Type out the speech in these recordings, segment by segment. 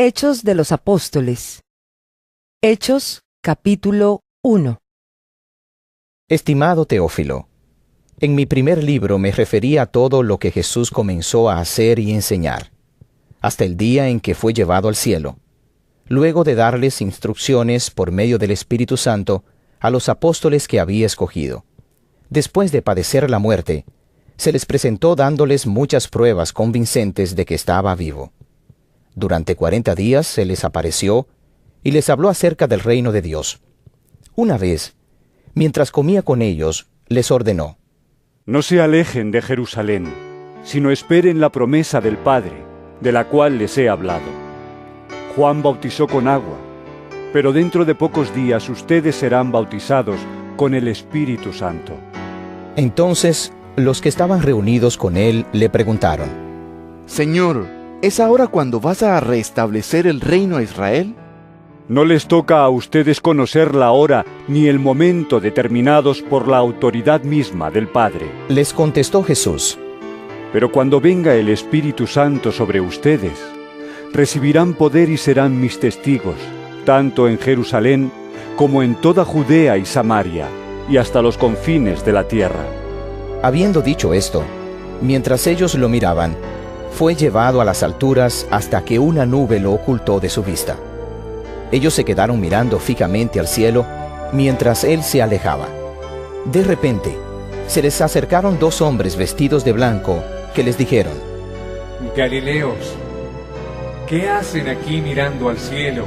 Hechos de los Apóstoles. Hechos, capítulo 1. Estimado Teófilo, en mi primer libro me referí a todo lo que Jesús comenzó a hacer y enseñar, hasta el día en que fue llevado al cielo, luego de darles instrucciones por medio del Espíritu Santo a los apóstoles que había escogido. Después de padecer la muerte, se les presentó dándoles muchas pruebas convincentes de que estaba vivo. Durante 40 días se les apareció y les habló acerca del reino de Dios. Una vez, mientras comía con ellos, les ordenó: No se alejen de Jerusalén, sino esperen la promesa del Padre, de la cual les he hablado. Juan bautizó con agua, pero dentro de pocos días ustedes serán bautizados con el Espíritu Santo. Entonces, los que estaban reunidos con él le preguntaron: Señor, ¿es ahora cuando vas a restablecer el reino a Israel? No les toca a ustedes conocer la hora ni el momento determinados por la autoridad misma del Padre. Les contestó Jesús: Pero cuando venga el Espíritu Santo sobre ustedes, recibirán poder y serán mis testigos, tanto en Jerusalén como en toda Judea y Samaria, y hasta los confines de la tierra. Habiendo dicho esto, mientras ellos lo miraban, fue llevado a las alturas hasta que una nube lo ocultó de su vista. Ellos se quedaron mirando fijamente al cielo mientras él se alejaba. De repente, se les acercaron dos hombres vestidos de blanco que les dijeron: Galileos, ¿qué hacen aquí mirando al cielo?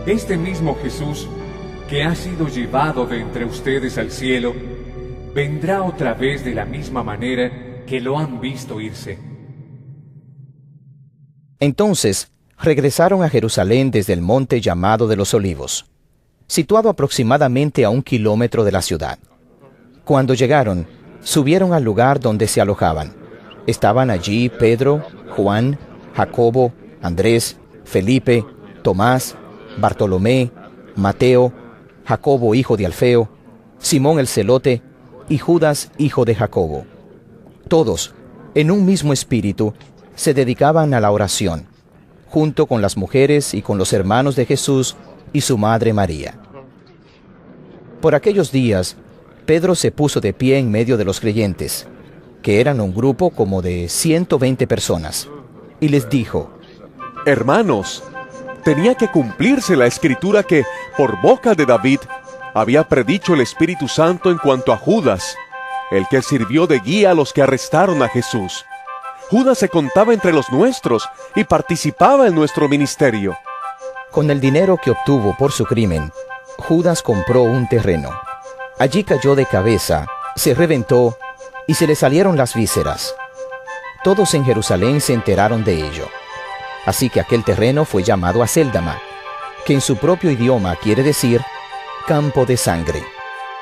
Este mismo Jesús, que ha sido llevado de entre ustedes al cielo, vendrá otra vez de la misma manera que lo han visto irse. Entonces regresaron a Jerusalén desde el monte llamado de los Olivos, situado aproximadamente a 1 kilómetro de la ciudad. Cuando llegaron, subieron al lugar donde se alojaban. Estaban allí Pedro, Juan, Jacobo, Andrés, Felipe, Tomás, Bartolomé, Mateo, Jacobo hijo de Alfeo, Simón el celote y Judas hijo de Jacobo. Todos, en un mismo espíritu, se dedicaban a la oración, junto con las mujeres y con los hermanos de Jesús y su madre María. Por aquellos días, Pedro se puso de pie en medio de los creyentes, que eran un grupo como de 120 personas, y les dijo: Hermanos, tenía que cumplirse la escritura que, por boca de David, había predicho el Espíritu Santo en cuanto a Judas, el que sirvió de guía a los que arrestaron a Jesús. Judas se contaba entre los nuestros y participaba en nuestro ministerio. Con el dinero que obtuvo por su crimen, Judas compró un terreno. Allí cayó de cabeza, se reventó y se le salieron las vísceras. Todos en Jerusalén se enteraron de ello. Así que aquel terreno fue llamado Acéldama, que en su propio idioma quiere decir campo de sangre.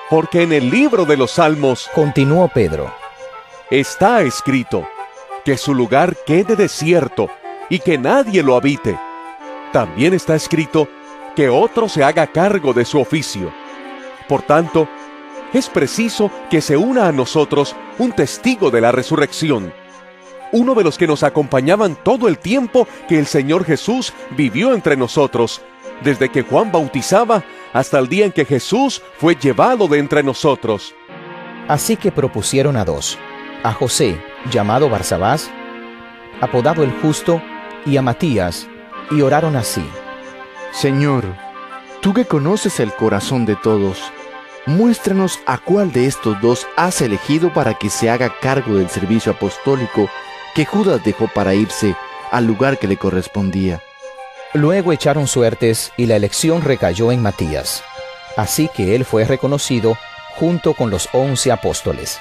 Porque en el libro de los Salmos, continuó Pedro, está escrito: que su lugar quede desierto y que nadie lo habite. También está escrito que otro se haga cargo de su oficio. Por tanto, es preciso que se una a nosotros un testigo de la resurrección, uno de los que nos acompañaban todo el tiempo que el Señor Jesús vivió entre nosotros, desde que Juan bautizaba hasta el día en que Jesús fue llevado de entre nosotros. Así que propusieron a dos, a José, llamado Barsabás, apodado el Justo, y a Matías, y oraron así: Señor, tú que conoces el corazón de todos, muéstranos a cuál de estos dos has elegido para que se haga cargo del servicio apostólico que Judas dejó para irse al lugar que le correspondía. Luego echaron suertes y la elección recayó en Matías, así que él fue reconocido junto con los 11 apóstoles.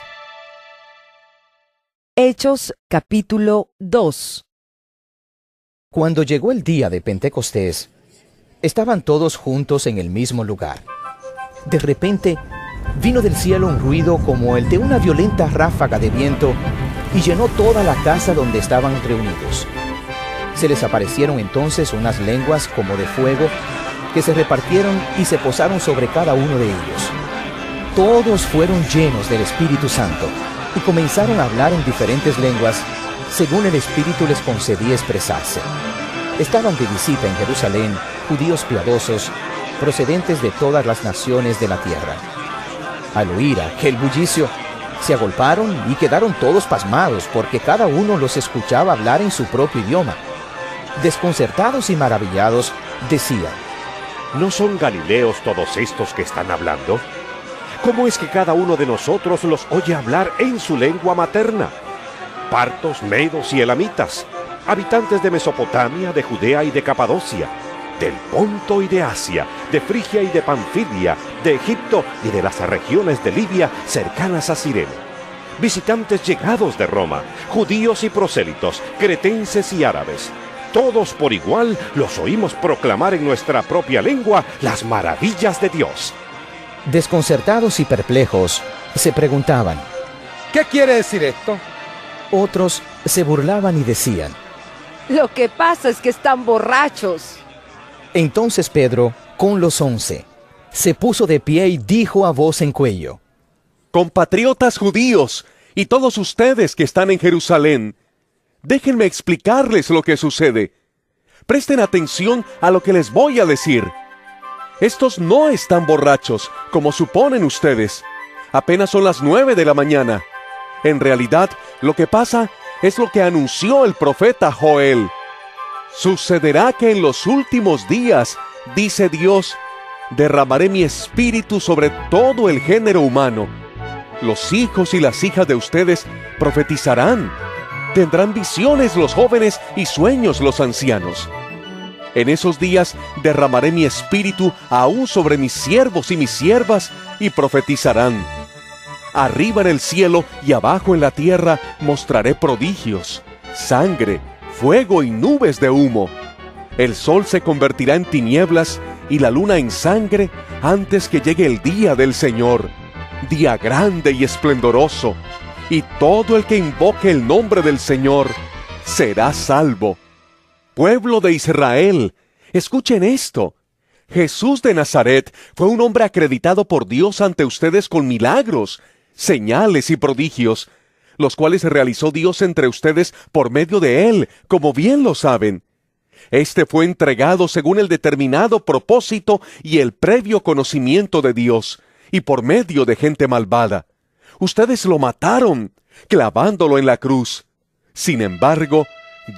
Hechos, capítulo 2. Cuando llegó el día de Pentecostés, estaban todos juntos en el mismo lugar. De repente, vino del cielo un ruido como el de una violenta ráfaga de viento y llenó toda la casa donde estaban reunidos. Se les aparecieron entonces unas lenguas como de fuego que se repartieron y se posaron sobre cada uno de ellos. Todos fueron llenos del Espíritu Santo y comenzaron a hablar en diferentes lenguas según el Espíritu les concedía expresarse. Estaban de visita en Jerusalén judíos piadosos procedentes de todas las naciones de la tierra. Al oír aquel bullicio, se agolparon y quedaron todos pasmados porque cada uno los escuchaba hablar en su propio idioma. Desconcertados y maravillados, decían: ¿No son galileos todos estos que están hablando? ¿Cómo es que cada uno de nosotros los oye hablar en su lengua materna? Partos, medos y elamitas, habitantes de Mesopotamia, de Judea y de Capadocia, del Ponto y de Asia, de Frigia y de Panfilia, de Egipto y de las regiones de Libia cercanas a Cirene. Visitantes llegados de Roma, judíos y prosélitos, cretenses y árabes. Todos por igual los oímos proclamar en nuestra propia lengua las maravillas de Dios. Desconcertados y perplejos, se preguntaban: ¿qué quiere decir esto? Otros se burlaban y decían: Lo que pasa es que están borrachos. Entonces Pedro, con los 11, se puso de pie y dijo a voz en cuello: Compatriotas judíos y todos ustedes que están en Jerusalén, déjenme explicarles lo que sucede. Presten atención a lo que les voy a decir. Estos no están borrachos, como suponen ustedes. Apenas son las 9 de la mañana. En realidad, lo que pasa es lo que anunció el profeta Joel. Sucederá que en los últimos días, dice Dios, derramaré mi espíritu sobre todo el género humano. Los hijos y las hijas de ustedes profetizarán. Tendrán visiones los jóvenes y sueños los ancianos. En esos días derramaré mi espíritu aún sobre mis siervos y mis siervas y profetizarán. Arriba en el cielo y abajo en la tierra mostraré prodigios, sangre, fuego y nubes de humo. El sol se convertirá en tinieblas y la luna en sangre antes que llegue el día del Señor, día grande y esplendoroso, y todo el que invoque el nombre del Señor será salvo. Pueblo de Israel, escuchen esto. Jesús de Nazaret fue un hombre acreditado por Dios ante ustedes con milagros, señales y prodigios, los cuales realizó Dios entre ustedes por medio de él, como bien lo saben. Este fue entregado según el determinado propósito y el previo conocimiento de Dios, y por medio de gente malvada. Ustedes lo mataron, clavándolo en la cruz. Sin embargo,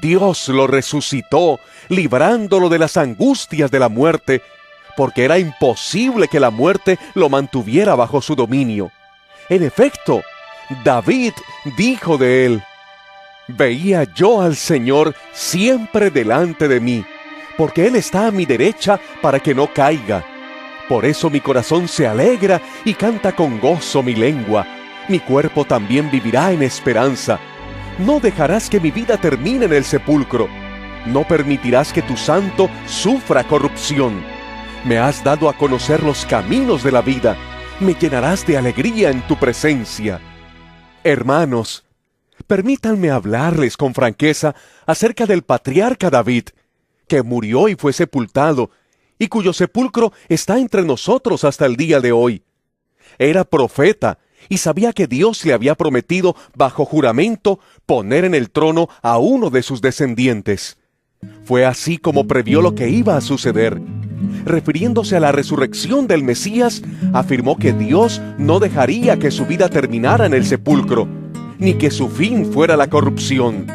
Dios lo resucitó, librándolo de las angustias de la muerte, porque era imposible que la muerte lo mantuviera bajo su dominio. En efecto, David dijo de él: Veía yo al Señor siempre delante de mí, porque Él está a mi derecha para que no caiga. Por eso mi corazón se alegra y canta con gozo mi lengua. Mi cuerpo también vivirá en esperanza. No dejarás que mi vida termine en el sepulcro. No permitirás que tu santo sufra corrupción. Me has dado a conocer los caminos de la vida. Me llenarás de alegría en tu presencia. Hermanos, permítanme hablarles con franqueza acerca del patriarca David, que murió y fue sepultado, y cuyo sepulcro está entre nosotros hasta el día de hoy. Era profeta, y sabía que Dios le había prometido, bajo juramento, poner en el trono a uno de sus descendientes. Fue así como previó lo que iba a suceder. Refiriéndose a la resurrección del Mesías, afirmó que Dios no dejaría que su vida terminara en el sepulcro, ni que su fin fuera la corrupción.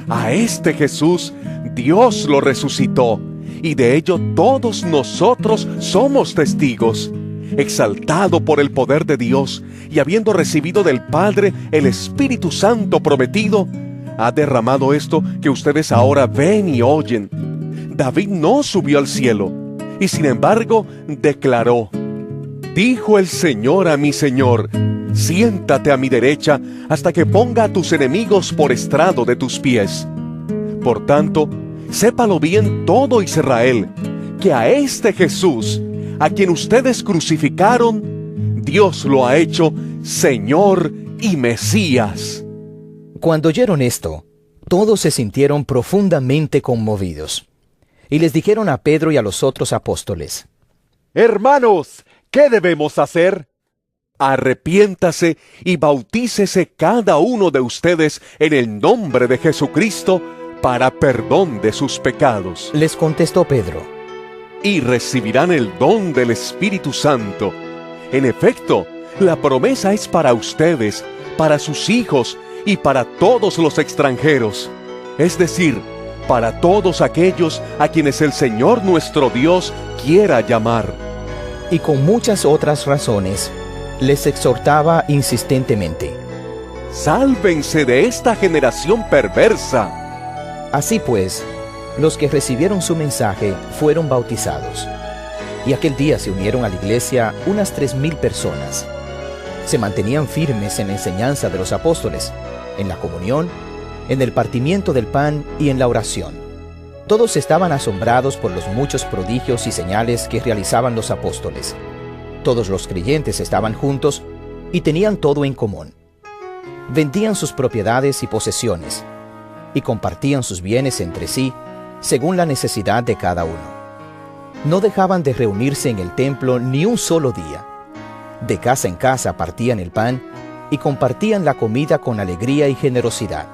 A este Jesús, Dios lo resucitó, y de ello todos nosotros somos testigos. Exaltado por el poder de Dios, y habiendo recibido del Padre el Espíritu Santo prometido, ha derramado esto que ustedes ahora ven y oyen. David no subió al cielo, y sin embargo declaró: Dijo el Señor a mi Señor: Siéntate a mi derecha hasta que ponga a tus enemigos por estrado de tus pies. Por tanto, sépalo bien todo Israel, que a este Jesús, a quien ustedes crucificaron, Dios lo ha hecho Señor y Mesías. Cuando oyeron esto, todos se sintieron profundamente conmovidos, y les dijeron a Pedro y a los otros apóstoles: Hermanos, ¿qué debemos hacer? Arrepiéntase y bautícese cada uno de ustedes en el nombre de Jesucristo para perdón de sus pecados. Les contestó Pedro. Y recibirán el don del Espíritu Santo. En efecto, la promesa es para ustedes, para sus hijos y para todos los extranjeros, es decir, para todos aquellos a quienes el Señor nuestro Dios quiera llamar. Y con muchas otras razones, les exhortaba insistentemente. ¡Sálvense de esta generación perversa! Así pues, los que recibieron su mensaje fueron bautizados. Y aquel día se unieron a la iglesia unas 3,000 personas. Se mantenían firmes en la enseñanza de los apóstoles, en la comunión, en el partimiento del pan y en la oración. Todos estaban asombrados por los muchos prodigios y señales que realizaban los apóstoles. Todos los creyentes estaban juntos y tenían todo en común. Vendían sus propiedades y posesiones y compartían sus bienes entre sí según la necesidad de cada uno. No dejaban de reunirse en el templo ni un solo día. De casa en casa partían el pan y compartían la comida con alegría y generosidad,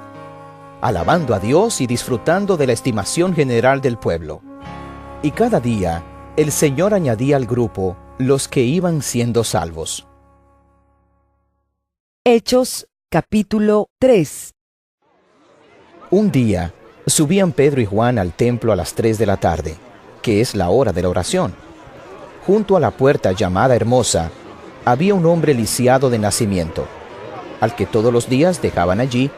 alabando a Dios y disfrutando de la estimación general del pueblo. Y cada día el Señor añadía al grupo los que iban siendo salvos. Hechos, capítulo 3. Un día subían Pedro y Juan al templo a las 3 de la tarde, que es la hora de la oración. Junto a la puerta llamada Hermosa, había un hombre lisiado de nacimiento, al que todos los días dejaban allí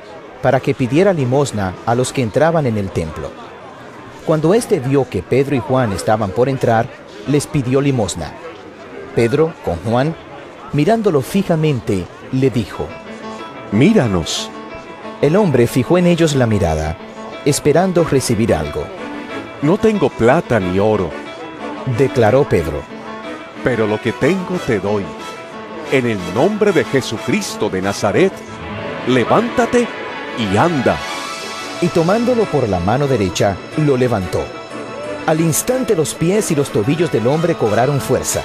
para que pidiera limosna a los que entraban en el templo. Cuando éste vio que Pedro y Juan estaban por entrar, les pidió limosna. Pedro, con Juan, mirándolo fijamente, le dijo: Míranos. El hombre fijó en ellos la mirada, esperando recibir algo. No tengo plata ni oro, Declaró Pedro. pero lo que tengo te doy. En el nombre de Jesucristo de Nazaret, levántate y anda. Y tomándolo por la mano derecha, lo levantó. Al instante los pies y los tobillos del hombre cobraron fuerza.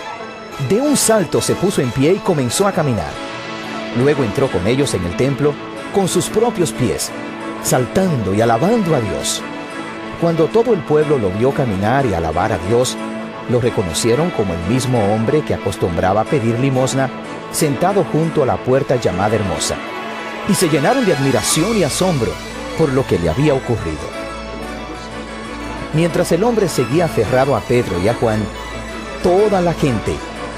De un salto se puso en pie y comenzó a caminar. Luego entró con ellos en el templo con sus propios pies, saltando y alabando a Dios. Cuando todo el pueblo lo vio caminar y alabar a Dios, lo reconocieron como el mismo hombre que acostumbraba a pedir limosna, sentado junto a la puerta llamada Hermosa, y se llenaron de admiración y asombro por lo que le había ocurrido. Mientras el hombre seguía aferrado a Pedro y a Juan, toda la gente,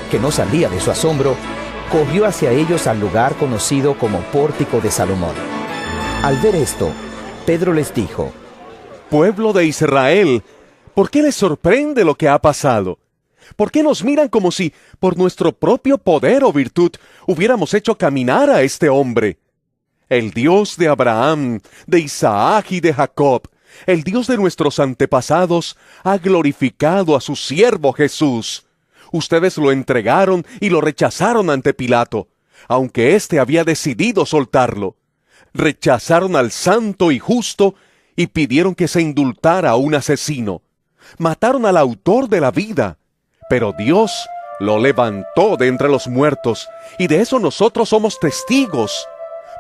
que no salía de su asombro, corrió hacia ellos al lugar conocido como Pórtico de Salomón. Al ver esto, Pedro les dijo: Pueblo de Israel, ¿por qué les sorprende lo que ha pasado? ¿Por qué nos miran como si, por nuestro propio poder o virtud, hubiéramos hecho caminar a este hombre? El Dios de Abraham, de Isaac y de Jacob, el Dios de nuestros antepasados, ha glorificado a su siervo Jesús. Ustedes lo entregaron y lo rechazaron ante Pilato, aunque éste había decidido soltarlo. Rechazaron al santo y justo y pidieron que se indultara a un asesino. Mataron al autor de la vida, pero Dios lo levantó de entre los muertos, y de eso nosotros somos testigos.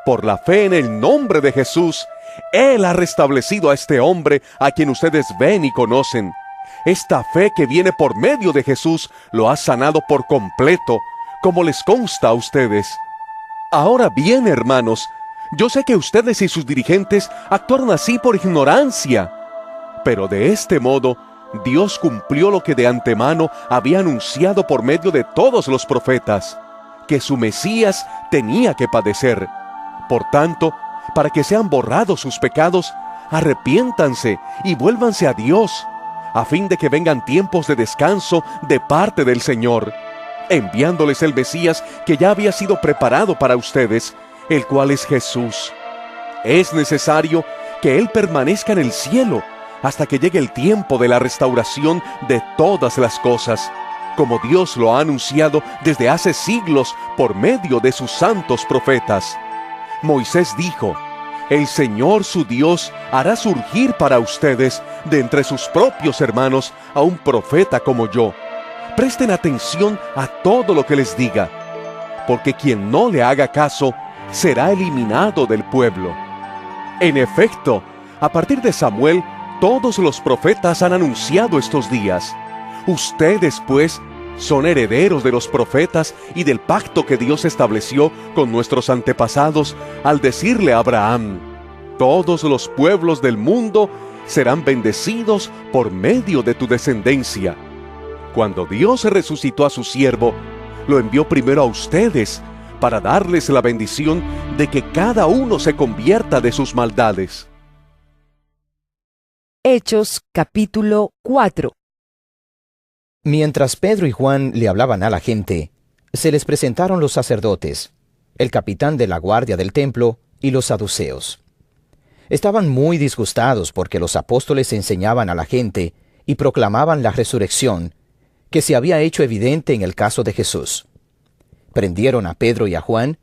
Por la fe en el nombre de Jesús, Él ha restablecido a este hombre a quien ustedes ven y conocen. Esta fe que viene por medio de Jesús lo ha sanado por completo, como les consta a ustedes. Ahora bien, hermanos, yo sé que ustedes y sus dirigentes actuaron así por ignorancia, pero de este modo Dios cumplió lo que de antemano había anunciado por medio de todos los profetas, que su Mesías tenía que padecer. Por tanto, para que sean borrados sus pecados, arrepiéntanse y vuélvanse a Dios, a fin de que vengan tiempos de descanso de parte del Señor, enviándoles el Mesías que ya había sido preparado para ustedes, el cual es Jesús. Es necesario que Él permanezca en el cielo hasta que llegue el tiempo de la restauración de todas las cosas, como Dios lo ha anunciado desde hace siglos por medio de sus santos profetas. Moisés dijo: el Señor su Dios hará surgir para ustedes de entre sus propios hermanos a un profeta como yo. Presten atención a todo lo que les diga, porque quien no le haga caso será eliminado del pueblo. En efecto, A partir de Samuel, todos los profetas han anunciado estos días. Ustedes, pues, son herederos de los profetas y del pacto que Dios estableció con nuestros antepasados al decirle a Abraham: todos los pueblos del mundo serán bendecidos por medio de tu descendencia. Cuando Dios resucitó a su siervo, lo envió primero a ustedes para darles la bendición de que cada uno se convierta de sus maldades. Hechos capítulo 4. Mientras Pedro y Juan le hablaban a la gente, se les presentaron los sacerdotes, el capitán de la guardia del templo y los saduceos. Estaban muy disgustados porque los apóstoles enseñaban a la gente y proclamaban la resurrección, que se había hecho evidente en el caso de Jesús. Prendieron a Pedro y a Juan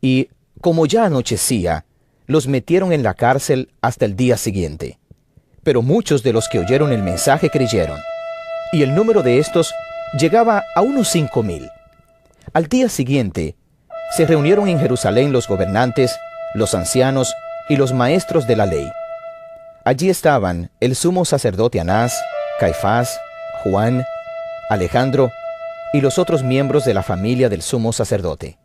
y, como ya anochecía, los metieron en la cárcel hasta el día siguiente. Pero muchos de los que oyeron el mensaje creyeron, y el número de estos llegaba a unos 5,000. Al día siguiente, se reunieron en Jerusalén los gobernantes, los ancianos y los maestros de la ley. Allí estaban el sumo sacerdote Anás, Caifás, Juan, Alejandro y los otros miembros de la familia del sumo sacerdote.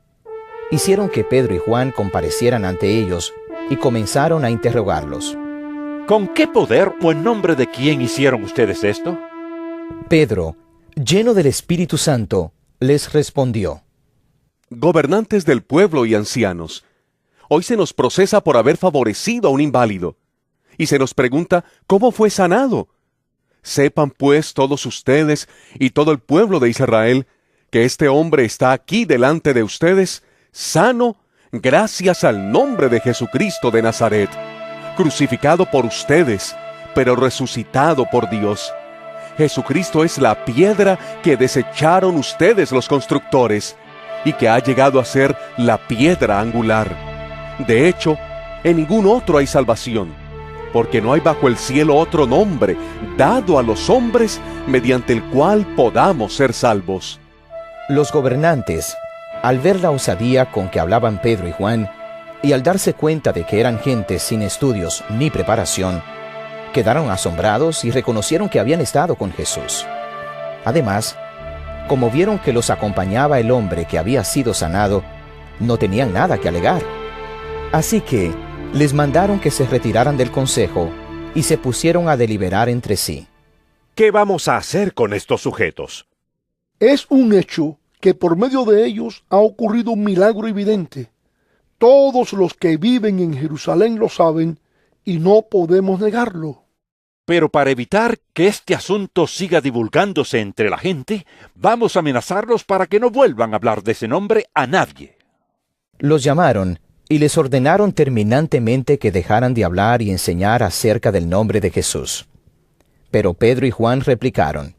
Hicieron que Pedro y Juan comparecieran ante ellos y comenzaron a interrogarlos. ¿Con qué poder o en nombre de quién hicieron ustedes esto? Pedro, lleno del Espíritu Santo, les respondió: Gobernantes del pueblo y ancianos, hoy se nos procesa por haber favorecido a un inválido, y se nos pregunta cómo fue sanado. Sepan pues todos ustedes y todo el pueblo de Israel que este hombre está aquí delante de ustedes, sano, gracias al nombre de Jesucristo de Nazaret, crucificado por ustedes, pero resucitado por Dios. Jesucristo es la piedra que desecharon ustedes los constructores, y que ha llegado a ser la piedra angular. De hecho, en ningún otro hay salvación, porque no hay bajo el cielo otro nombre dado a los hombres mediante el cual podamos ser salvos. Los gobernantes, al ver la osadía con que hablaban Pedro y Juan, y al darse cuenta de que eran gente sin estudios ni preparación, quedaron asombrados y reconocieron que habían estado con Jesús. Además, como vieron que los acompañaba el hombre que había sido sanado, no tenían nada que alegar. Así que les mandaron que se retiraran del consejo y se pusieron a deliberar entre sí. ¿Qué vamos a hacer con estos sujetos? Es un hecho que por medio de ellos ha ocurrido un milagro evidente. Todos los que viven en Jerusalén lo saben y no podemos negarlo. Pero para evitar que este asunto siga divulgándose entre la gente, vamos a amenazarlos para que no vuelvan a hablar de ese nombre a nadie. Los llamaron y les ordenaron terminantemente que dejaran de hablar y enseñar acerca del nombre de Jesús. Pero Pedro y Juan replicaron: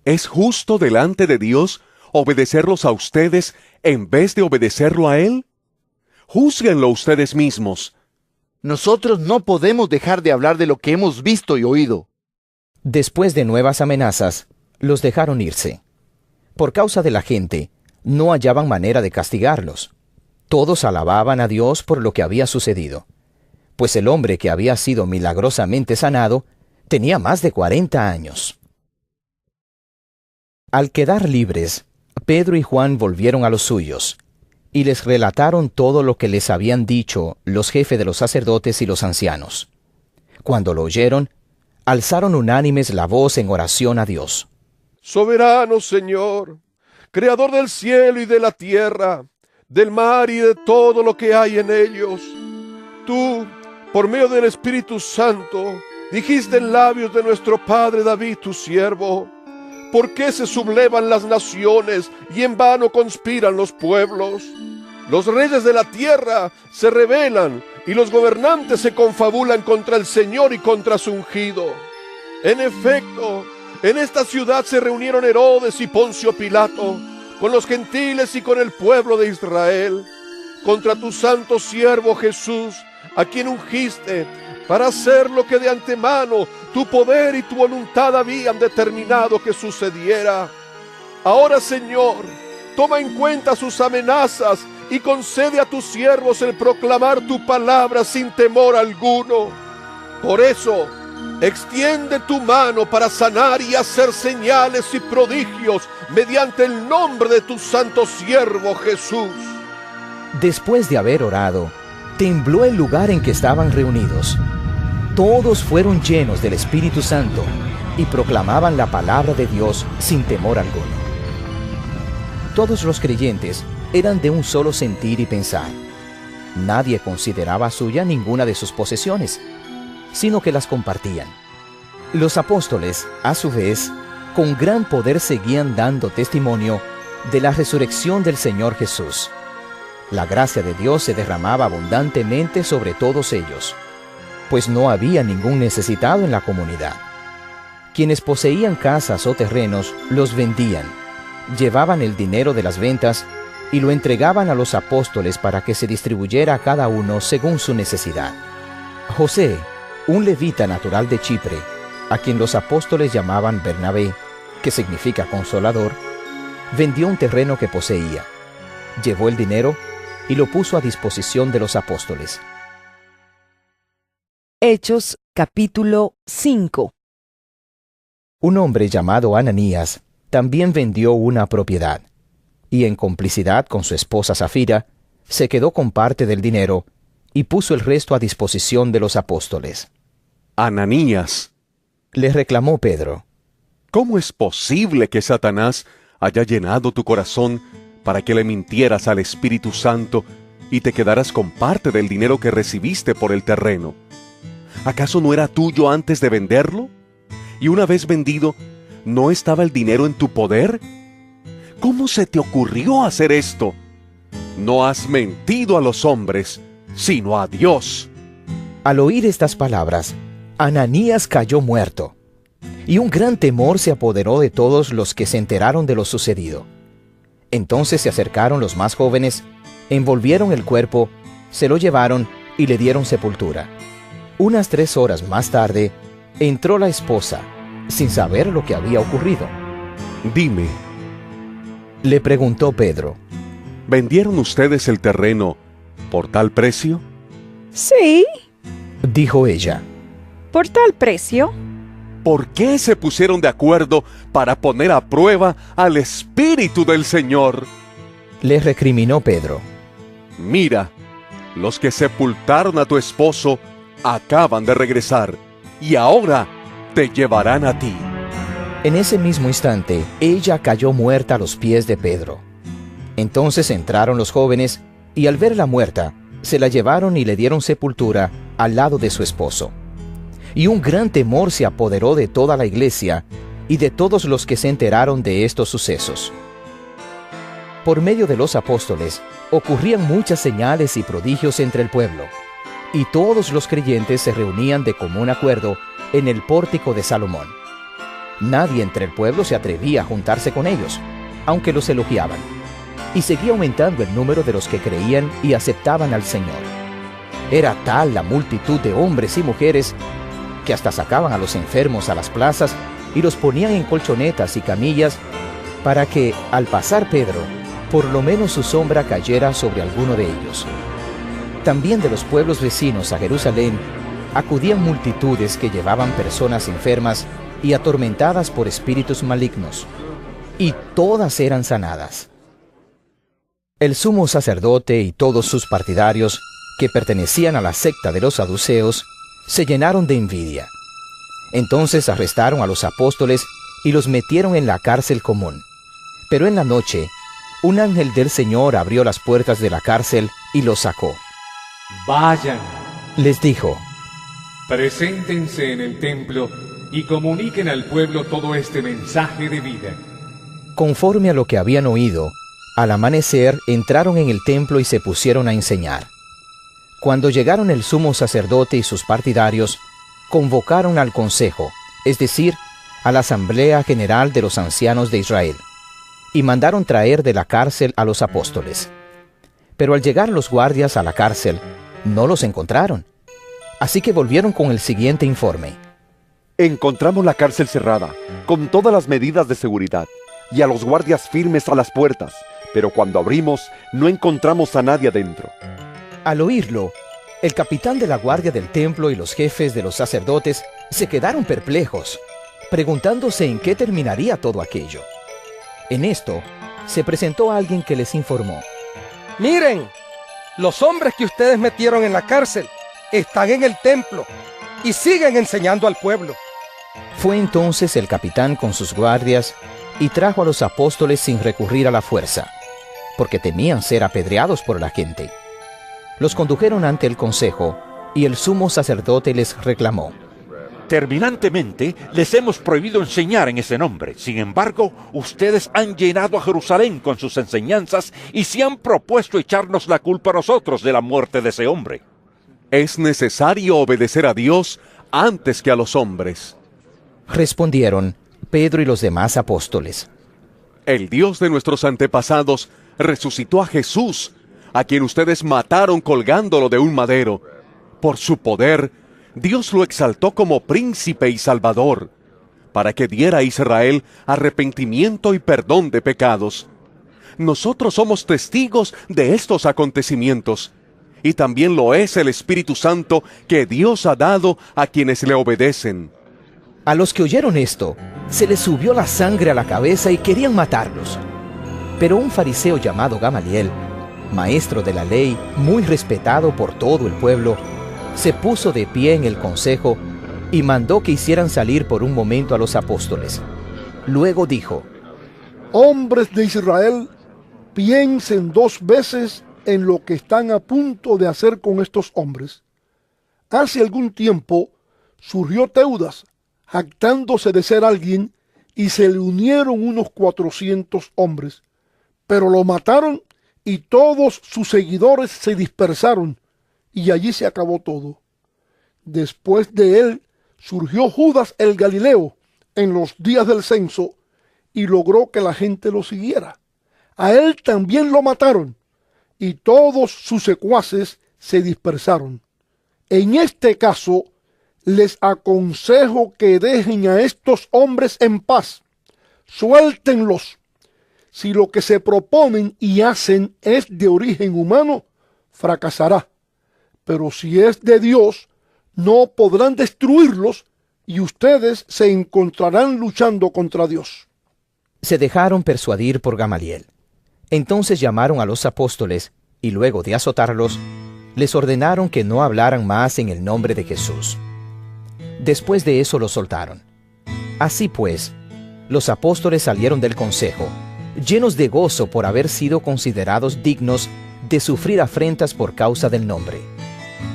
¿Es justo delante de Dios obedecerlos a ustedes en vez de obedecerlo a Él? Júzguenlo ustedes mismos. Nosotros no podemos dejar de hablar de lo que hemos visto y oído. Después de nuevas amenazas, los dejaron irse. Por causa de la gente, no hallaban manera de castigarlos. Todos alababan a Dios por lo que había sucedido, pues el hombre que había sido milagrosamente sanado tenía más de 40 años. Al quedar libres, Pedro y Juan volvieron a los suyos, y les relataron todo lo que les habían dicho los jefes de los sacerdotes y los ancianos. Cuando lo oyeron, alzaron unánimes la voz en oración a Dios. Soberano Señor, Creador del cielo y de la tierra, del mar y de todo lo que hay en ellos, tú, por medio del Espíritu Santo, dijiste en labios de nuestro padre David, tu siervo: ¿por qué se sublevan las naciones y en vano conspiran los pueblos? Los reyes de la tierra se rebelan y los gobernantes se confabulan contra el Señor y contra su ungido. En efecto, en esta ciudad se reunieron Herodes y Poncio Pilato con los gentiles y con el pueblo de Israel contra tu santo siervo Jesús, a quien ungiste para hacer lo que de antemano tu poder y tu voluntad habían determinado que sucediera. Ahora, Señor, toma en cuenta sus amenazas y concede a tus siervos el proclamar tu palabra sin temor alguno. Por eso, extiende tu mano para sanar y hacer señales y prodigios mediante el nombre de tu santo siervo Jesús. Después de haber orado, tembló el lugar en que estaban reunidos. Todos fueron llenos del Espíritu Santo y proclamaban la palabra de Dios sin temor alguno. Todos los creyentes eran de un solo sentir y pensar. Nadie consideraba suya ninguna de sus posesiones, sino que las compartían. Los apóstoles, a su vez, con gran poder seguían dando testimonio de la resurrección del Señor Jesús. La gracia de Dios se derramaba abundantemente sobre todos ellos, pues no había ningún necesitado en la comunidad. Quienes poseían casas o terrenos los vendían, llevaban el dinero de las ventas y lo entregaban a los apóstoles para que se distribuyera a cada uno según su necesidad. José, un levita natural de Chipre, a quien los apóstoles llamaban Bernabé, que significa consolador, vendió un terreno que poseía, llevó el dinero y lo puso a disposición de los apóstoles. Hechos capítulo 5. Un hombre llamado Ananías también vendió una propiedad, y en complicidad con su esposa Safira, se quedó con parte del dinero y puso el resto a disposición de los apóstoles. Ananías, Le reclamó Pedro, ¿cómo es posible que Satanás haya llenado tu corazón para que le mintieras al Espíritu Santo y te quedaras con parte del dinero que recibiste por el terreno? ¿Acaso no era tuyo antes de venderlo? Y una vez vendido, ¿no estaba el dinero en tu poder? ¿Cómo se te ocurrió hacer esto? No has mentido a los hombres, sino a Dios. Al oír estas palabras, Ananías cayó muerto, y un gran temor se apoderó de todos los que se enteraron de lo sucedido. Entonces se acercaron los más jóvenes, envolvieron el cuerpo, se lo llevaron y le dieron sepultura. Unas 3 horas más tarde, entró la esposa, sin saber lo que había ocurrido. Dime, Le preguntó Pedro, ¿vendieron ustedes el terreno por tal precio? Sí, dijo ella. por tal precio. ¿Por qué se pusieron de acuerdo para poner a prueba al Espíritu del Señor? Le recriminó Pedro. Mira, los que sepultaron a tu esposo acaban de regresar y ahora te llevarán a ti. En ese mismo instante, ella cayó muerta a los pies de Pedro. Entonces entraron los jóvenes y al verla muerta, se la llevaron y le dieron sepultura al lado de su esposo. Y un gran temor se apoderó de toda la iglesia y de todos los que se enteraron de estos sucesos. Por medio de los apóstoles, ocurrían muchas señales y prodigios entre el pueblo, y todos los creyentes se reunían de común acuerdo en el pórtico de Salomón. Nadie entre el pueblo se atrevía a juntarse con ellos, aunque los elogiaban, y seguía aumentando el número de los que creían y aceptaban al Señor. Era tal la multitud de hombres y mujeres que hasta sacaban a los enfermos a las plazas y los ponían en colchonetas y camillas para que, al pasar Pedro, por lo menos su sombra cayera sobre alguno de ellos. También de los pueblos vecinos a Jerusalén acudían multitudes que llevaban personas enfermas y atormentadas por espíritus malignos, y todas eran sanadas. El sumo sacerdote y todos sus partidarios, que pertenecían a la secta de los saduceos, se llenaron de envidia. Entonces arrestaron a los apóstoles y los metieron en la cárcel común. Pero en la noche, un ángel del Señor abrió las puertas de la cárcel y los sacó. Vayan, Les dijo, preséntense en el templo y comuniquen al pueblo todo este mensaje de vida. conforme a lo que habían oído, al amanecer entraron en el templo y se pusieron a enseñar. Cuando llegaron el sumo sacerdote y sus partidarios, convocaron al consejo, es decir, a la asamblea general de los ancianos de Israel, y mandaron traer de la cárcel a los apóstoles. Pero al llegar los guardias a la cárcel, no los encontraron. Así que volvieron con el siguiente informe. Encontramos la cárcel cerrada, con todas las medidas de seguridad, y a los guardias firmes a las puertas, pero cuando abrimos no encontramos a nadie adentro. Al oírlo, El capitán de la guardia del templo y los jefes de los sacerdotes se quedaron perplejos, preguntándose en qué terminaría todo aquello. En esto, se presentó alguien que les informó. Miren, los hombres que ustedes metieron en la cárcel están en el templo y siguen enseñando al pueblo. Fue entonces el capitán con sus guardias y trajo a los apóstoles sin recurrir a la fuerza, porque temían ser apedreados por la gente. Los condujeron ante el consejo y el sumo sacerdote les reclamó. Terminantemente les hemos prohibido enseñar en ese nombre. Sin embargo, ustedes han llenado a Jerusalén con sus enseñanzas y se han propuesto echarnos la culpa a nosotros de la muerte de ese hombre. Es necesario obedecer a Dios antes que a los hombres. Respondieron Pedro y los demás apóstoles. El Dios de nuestros antepasados resucitó a Jesús, a quien ustedes mataron colgándolo de un madero. Por su poder, Dios lo exaltó como príncipe y salvador, para que diera a Israel arrepentimiento y perdón de pecados. Nosotros somos testigos de estos acontecimientos, y también lo es el Espíritu Santo que Dios ha dado a quienes le obedecen. A los que oyeron esto, se les subió la sangre a la cabeza y querían matarlos. Pero un fariseo llamado Gamaliel, maestro de la ley, muy respetado por todo el pueblo, se puso de pie en el consejo y mandó que hicieran salir por un momento a los apóstoles. Luego dijo: Hombres de Israel, piensen 2 veces en lo que están a punto de hacer con estos hombres. Hace algún tiempo surgió Teudas, jactándose de ser alguien, y se le unieron unos 400 hombres, pero lo mataron y todos sus seguidores se dispersaron, y allí se acabó todo. Después de él surgió Judas el Galileo en los días del censo y logró que la gente lo siguiera. A él también lo mataron y todos sus secuaces se dispersaron. En este caso, les aconsejo que dejen a estos hombres en paz. Suéltenlos. Si lo que se proponen y hacen es de origen humano, fracasará. Pero si es de Dios, no podrán destruirlos y ustedes se encontrarán luchando contra Dios. Se dejaron persuadir por Gamaliel. Entonces llamaron a los apóstoles y luego de azotarlos, les ordenaron que no hablaran más en el nombre de Jesús. Después de eso los soltaron. Así pues, los apóstoles salieron del consejo, llenos de gozo por haber sido considerados dignos de sufrir afrentas por causa del nombre.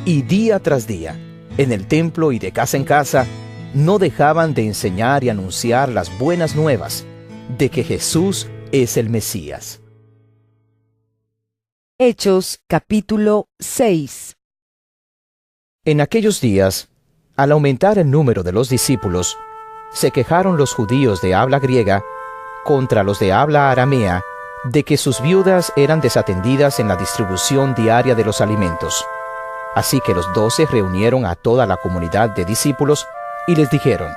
Y día tras día, en el templo y de casa en casa, no dejaban de enseñar y anunciar las buenas nuevas de que Jesús es el Mesías. Hechos capítulo 6. En aquellos días, al aumentar el número de los discípulos, se quejaron los judíos de habla griega contra los de habla aramea de que sus viudas eran desatendidas en la distribución diaria de los alimentos. Así que los 12 reunieron a toda la comunidad de discípulos y les dijeron: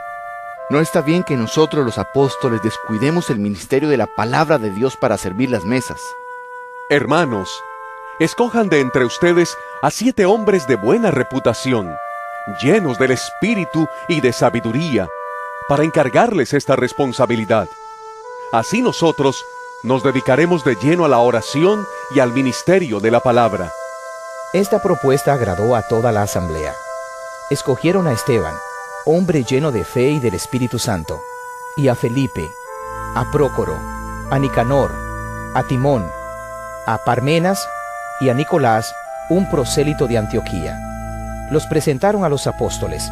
No está bien que nosotros los apóstoles descuidemos el ministerio de la palabra de Dios para servir las mesas. Hermanos, escojan de entre ustedes a 7 hombres de buena reputación, llenos del Espíritu y de sabiduría, para encargarles esta responsabilidad. Así nosotros nos dedicaremos de lleno a la oración y al ministerio de la palabra. Esta propuesta agradó a toda la asamblea. Escogieron a Esteban, hombre lleno de fe y del Espíritu Santo, y a Felipe, a Prócoro, a Nicanor, a Timón, a Parmenas y a Nicolás, un prosélito de Antioquía. Los presentaron a los apóstoles,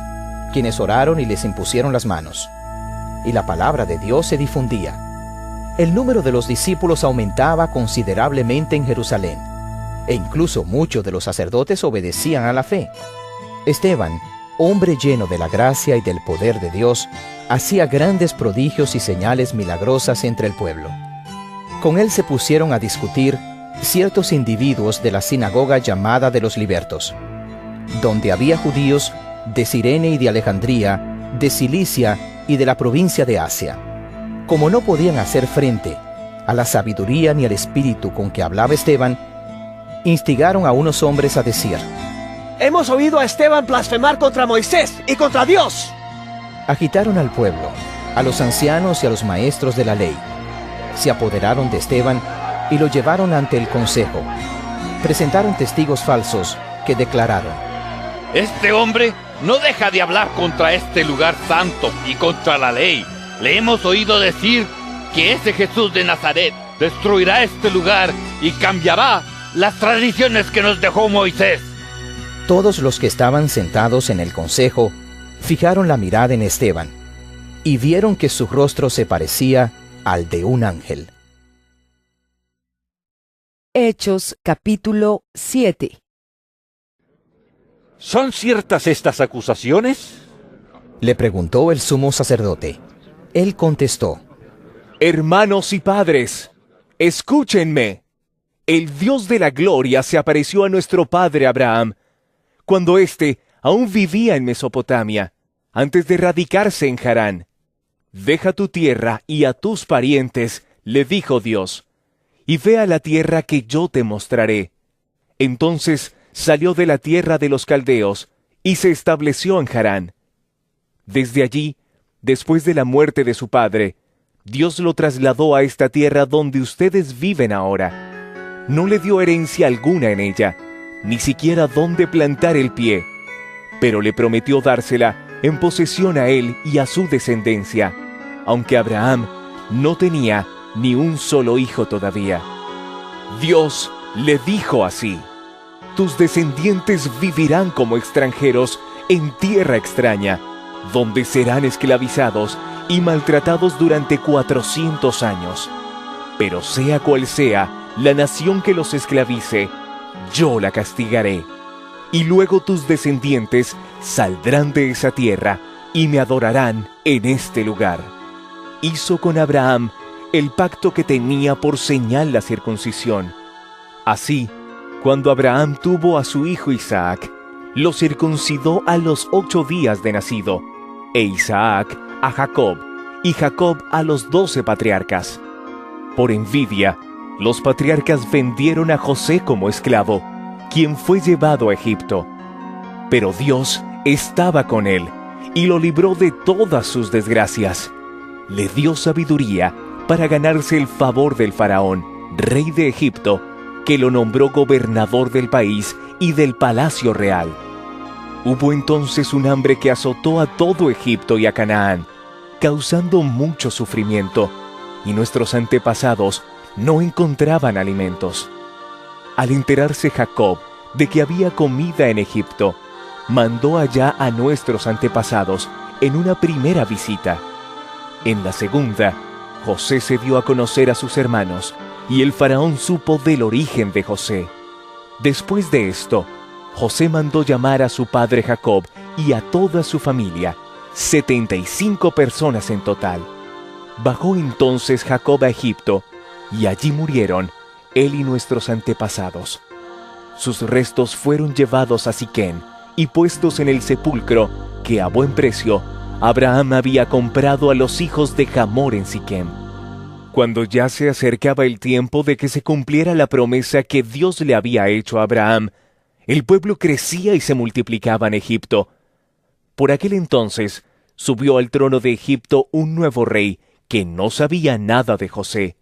quienes oraron y les impusieron las manos. Y la palabra de Dios se difundía. El número de los discípulos aumentaba considerablemente en Jerusalén, e incluso muchos de los sacerdotes obedecían a la fe. Esteban, hombre lleno de la gracia y del poder de Dios, hacía grandes prodigios y señales milagrosas entre el pueblo. Con él se pusieron a discutir ciertos individuos de la sinagoga llamada de los libertos, donde había judíos de Cirene y de Alejandría, de Cilicia y de la provincia de Asia. Como no podían hacer frente a la sabiduría ni al espíritu con que hablaba Esteban, instigaron a unos hombres a decir: Hemos oído a Esteban blasfemar contra Moisés y contra Dios. Agitaron al pueblo, a los ancianos y a los maestros de la ley. Se apoderaron de Esteban y lo llevaron ante el consejo. Presentaron testigos falsos que declararon: Este hombre no deja de hablar contra este lugar santo y contra la ley. Le hemos oído decir que ese Jesús de Nazaret destruirá este lugar y cambiará las tradiciones que nos dejó Moisés. Todos los que estaban sentados en el consejo fijaron la mirada en Esteban y vieron que su rostro se parecía al de un ángel. Hechos capítulo 7. ¿Son ciertas estas acusaciones? Le preguntó el sumo sacerdote. Él contestó: Hermanos y padres, escúchenme. El Dios de la gloria se apareció a nuestro padre Abraham, cuando éste aún vivía en Mesopotamia, antes de radicarse en Harán. Deja tu tierra y a tus parientes, le dijo Dios, y ve a la tierra que yo te mostraré. Entonces salió de la tierra de los caldeos y se estableció en Harán. Desde allí, después de la muerte de su padre, Dios lo trasladó a esta tierra donde ustedes viven ahora. No le dio herencia alguna en ella, ni siquiera dónde plantar el pie, pero le prometió dársela en posesión a él y a su descendencia, aunque Abraham no tenía ni un solo hijo todavía. Dios le dijo así: tus descendientes vivirán como extranjeros en tierra extraña, donde serán esclavizados y maltratados durante 400 años. Pero sea cual sea la nación que los esclavice, yo la castigaré. Y luego tus descendientes saldrán de esa tierra y me adorarán en este lugar. Hizo con Abraham el pacto que tenía por señal la circuncisión. Así, cuando Abraham tuvo a su hijo Isaac, lo circuncidó a los 8 días de nacido, e Isaac a Jacob, y Jacob a los 12 patriarcas. Por envidia, los patriarcas vendieron a José como esclavo, quien fue llevado a Egipto. Pero Dios estaba con él, y lo libró de todas sus desgracias. Le dio sabiduría para ganarse el favor del faraón, rey de Egipto, que lo nombró gobernador del país y del palacio real. Hubo entonces un hambre que azotó a todo Egipto y a Canaán, causando mucho sufrimiento, y nuestros antepasados no encontraban alimentos. Al enterarse Jacob de que había comida en Egipto, mandó allá a nuestros antepasados en una primera visita. En la segunda, José se dio a conocer a sus hermanos, y el faraón supo del origen de José. Después de esto, José mandó llamar a su padre Jacob y a toda su familia, 75 personas en total. Bajó entonces Jacob a Egipto, y allí murieron él y nuestros antepasados. Sus restos fueron llevados a Siquén y puestos en el sepulcro que a buen precio Abraham había comprado a los hijos de Hamor en Siquém. Cuando ya se acercaba el tiempo de que se cumpliera la promesa que Dios le había hecho a Abraham, el pueblo crecía y se multiplicaba en Egipto. Por aquel entonces subió al trono de Egipto un nuevo rey que no sabía nada de José.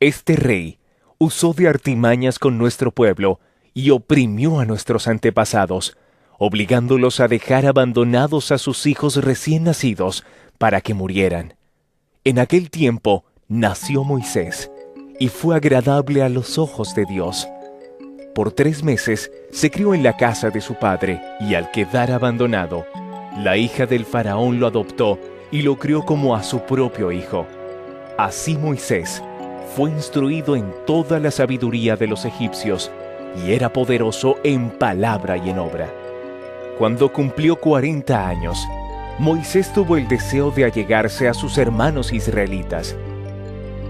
Este rey usó de artimañas con nuestro pueblo y oprimió a nuestros antepasados, obligándolos a dejar abandonados a sus hijos recién nacidos para que murieran. En aquel tiempo nació Moisés, y fue agradable a los ojos de Dios. Por 3 meses se crió en la casa de su padre, y al quedar abandonado, la hija del faraón lo adoptó y lo crió como a su propio hijo. Así Moisés fue instruido en toda la sabiduría de los egipcios, y era poderoso en palabra y en obra. Cuando cumplió 40 años, Moisés tuvo el deseo de allegarse a sus hermanos israelitas.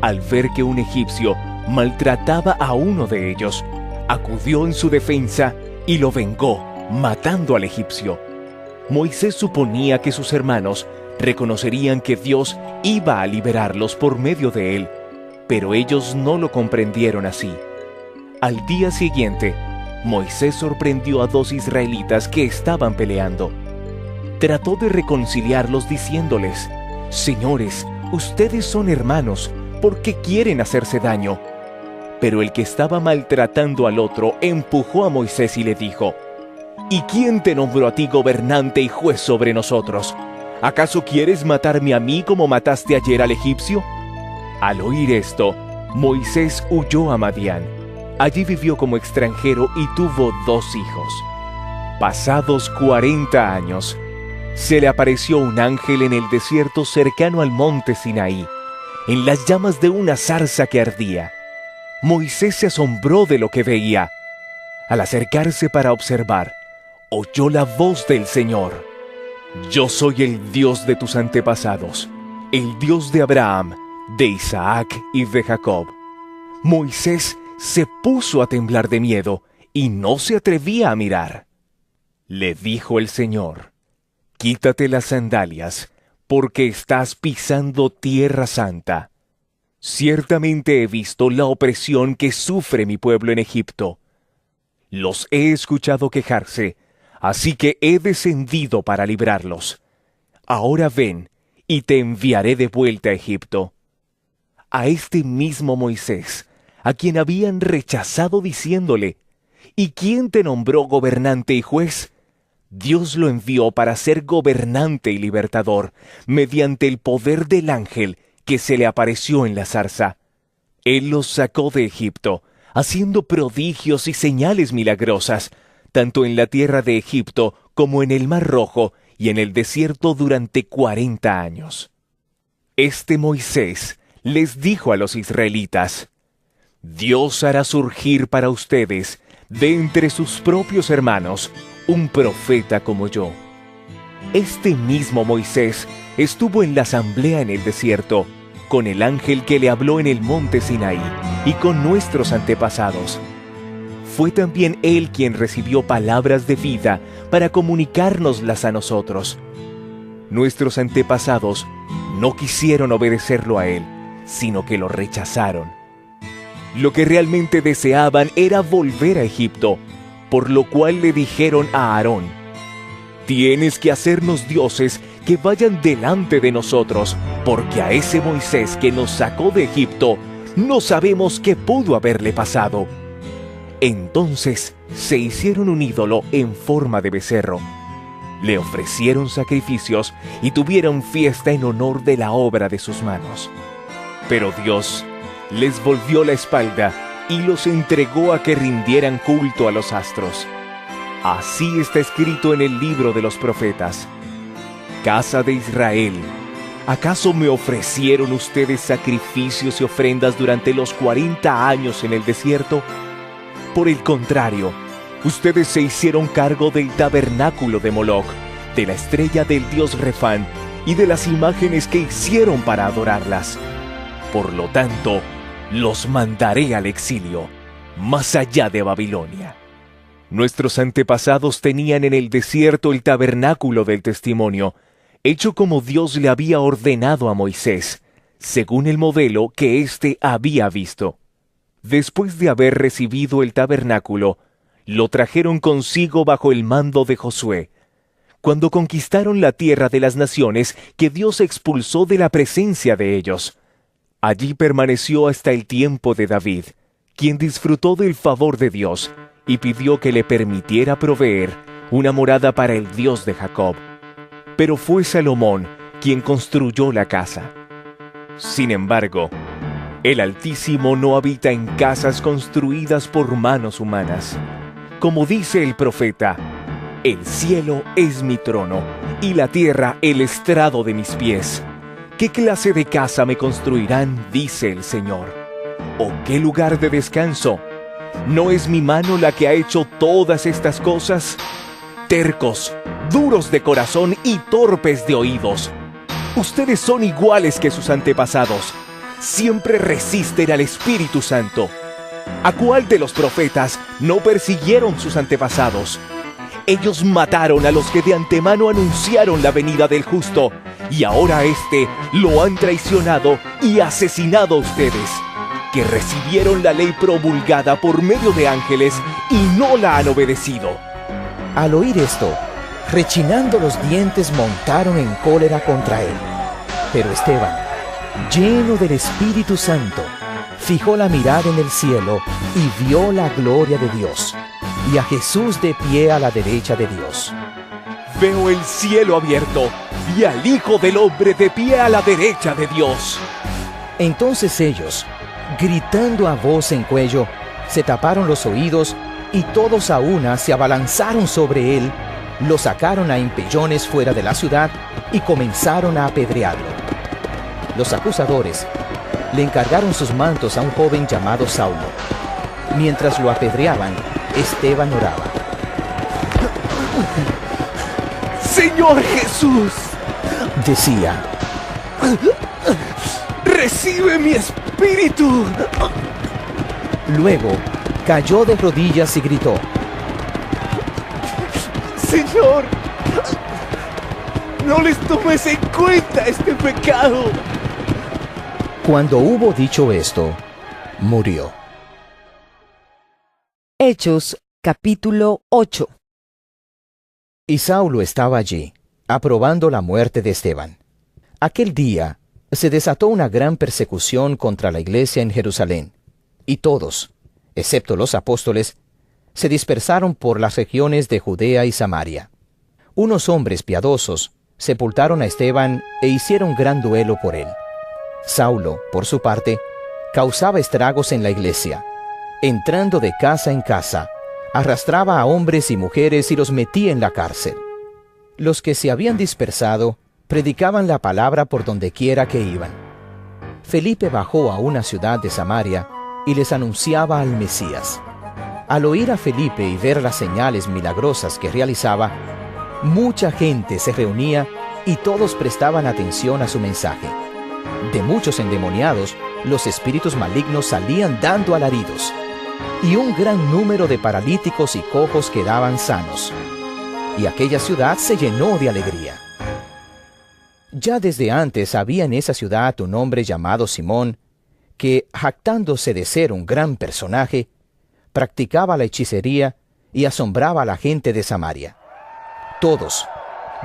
Al ver que un egipcio maltrataba a uno de ellos, acudió en su defensa y lo vengó, matando al egipcio. Moisés suponía que sus hermanos reconocerían que Dios iba a liberarlos por medio de él, pero ellos no lo comprendieron así. Al día siguiente, Moisés sorprendió a 2 israelitas que estaban peleando. Trató de reconciliarlos diciéndoles: «Señores, ustedes son hermanos, ¿por qué quieren hacerse daño?». Pero el que estaba maltratando al otro empujó a Moisés y le dijo: «¿Y quién te nombró a ti gobernante y juez sobre nosotros? ¿Acaso quieres matarme a mí como mataste ayer al egipcio?». Al oír esto, Moisés huyó a Madián. Allí vivió como extranjero y tuvo 2 hijos. Pasados 40 años, se le apareció un ángel en el desierto cercano al monte Sinaí, en las llamas de una zarza que ardía. Moisés se asombró de lo que veía. Al acercarse para observar, oyó la voz del Señor: «Yo soy el Dios de tus antepasados, el Dios de Abraham, de Isaac y de Jacob». Moisés se puso a temblar de miedo y no se atrevía a mirar. Le dijo el Señor: «Quítate las sandalias, porque estás pisando tierra santa. Ciertamente he visto la opresión que sufre mi pueblo en Egipto. Los he escuchado quejarse, así que he descendido para librarlos. Ahora ven, y te enviaré de vuelta a Egipto». A este mismo Moisés, a quien habían rechazado diciéndole: «¿Y quién te nombró gobernante y juez?», Dios lo envió para ser gobernante y libertador, mediante el poder del ángel que se le apareció en la zarza. Él los sacó de Egipto, haciendo prodigios y señales milagrosas, tanto en la tierra de Egipto como en el Mar Rojo y en el desierto durante 40 años. Este Moisés les dijo a los israelitas: «Dios hará surgir para ustedes, de entre sus propios hermanos, un profeta como yo». Este mismo Moisés estuvo en la asamblea en el desierto, con el ángel que le habló en el monte Sinaí y con nuestros antepasados. Fue también él quien recibió palabras de vida para comunicárnoslas a nosotros. Nuestros antepasados no quisieron obedecerlo a él, sino que lo rechazaron. Lo que realmente deseaban era volver a Egipto, por lo cual le dijeron a Aarón: «Tienes que hacernos dioses que vayan delante de nosotros, porque a ese Moisés que nos sacó de Egipto no sabemos qué pudo haberle pasado». Entonces se hicieron un ídolo en forma de becerro. Le ofrecieron sacrificios y tuvieron fiesta en honor de la obra de sus manos. Pero Dios les volvió la espalda y los entregó a que rindieran culto a los astros. Así está escrito en el libro de los profetas: «Casa de Israel, ¿acaso me ofrecieron ustedes sacrificios y ofrendas durante los 40 años en el desierto? Por el contrario, ustedes se hicieron cargo del tabernáculo de Moloc, de la estrella del dios Refán y de las imágenes que hicieron para adorarlas. Por lo tanto, los mandaré al exilio, más allá de Babilonia». Nuestros antepasados tenían en el desierto el tabernáculo del testimonio, hecho como Dios le había ordenado a Moisés, según el modelo que éste había visto. Después de haber recibido el tabernáculo, lo trajeron consigo bajo el mando de Josué, cuando conquistaron la tierra de las naciones que Dios expulsó de la presencia de ellos. Allí permaneció hasta el tiempo de David, quien disfrutó del favor de Dios y pidió que le permitiera proveer una morada para el Dios de Jacob. Pero fue Salomón quien construyó la casa. Sin embargo, el Altísimo no habita en casas construidas por manos humanas. Como dice el profeta: «El cielo es mi trono, y la tierra el estrado de mis pies. ¿Qué clase de casa me construirán?, dice el Señor. ¿O qué lugar de descanso? ¿No es mi mano la que ha hecho todas estas cosas? Tercos, duros de corazón y torpes de oídos. Ustedes son iguales que sus antepasados. Siempre resisten al Espíritu Santo. ¿A cuál de los profetas no persiguieron sus antepasados? Ellos mataron a los que de antemano anunciaron la venida del justo, y ahora a éste lo han traicionado y asesinado a ustedes. que recibieron la ley promulgada por medio de ángeles y no la han obedecido. Al oír esto, rechinando los dientes, montaron en cólera contra él. Pero Esteban, lleno del Espíritu Santo, fijó la mirada en el cielo y vio la gloria de Dios, y a Jesús de pie a la derecha de Dios. Veo el cielo abierto y al Hijo del Hombre de pie a la derecha de Dios. Entonces ellos, gritando a voz en cuello, se taparon los oídos y todos a una se abalanzaron sobre él, lo sacaron a empellones fuera de la ciudad y comenzaron a apedrearlo. Los acusadores le encargaron sus mantos a un joven llamado Saulo. Mientras lo apedreaban, Esteban oraba. Señor Jesús, decía, recibe mi espíritu. Luego cayó de rodillas y gritó, Señor, no les tomes en cuenta este pecado. Cuando hubo dicho esto, murió. Hechos, capítulo 8. Y Saulo estaba allí, aprobando la muerte de Esteban. Aquel día se desató una gran persecución contra la iglesia en Jerusalén, y todos, excepto los apóstoles, se dispersaron por las regiones de Judea y Samaria. Unos hombres piadosos sepultaron a Esteban e hicieron gran duelo por él. Saulo, por su parte, causaba estragos en la iglesia. Entrando de casa en casa, arrastraba a hombres y mujeres y los metía en la cárcel. Los que se habían dispersado predicaban la palabra por donde quiera que iban. Felipe bajó a una ciudad de Samaria y les anunciaba al Mesías. Al oír a Felipe y ver las señales milagrosas que realizaba, mucha gente se reunía y todos prestaban atención a su mensaje. De muchos endemoniados, los espíritus malignos salían dando alaridos, y un gran número de paralíticos y cojos quedaban sanos, y aquella ciudad se llenó de alegría. Ya desde antes había en esa ciudad un hombre llamado Simón, que, jactándose de ser un gran personaje, practicaba la hechicería y asombraba a la gente de Samaria. Todos,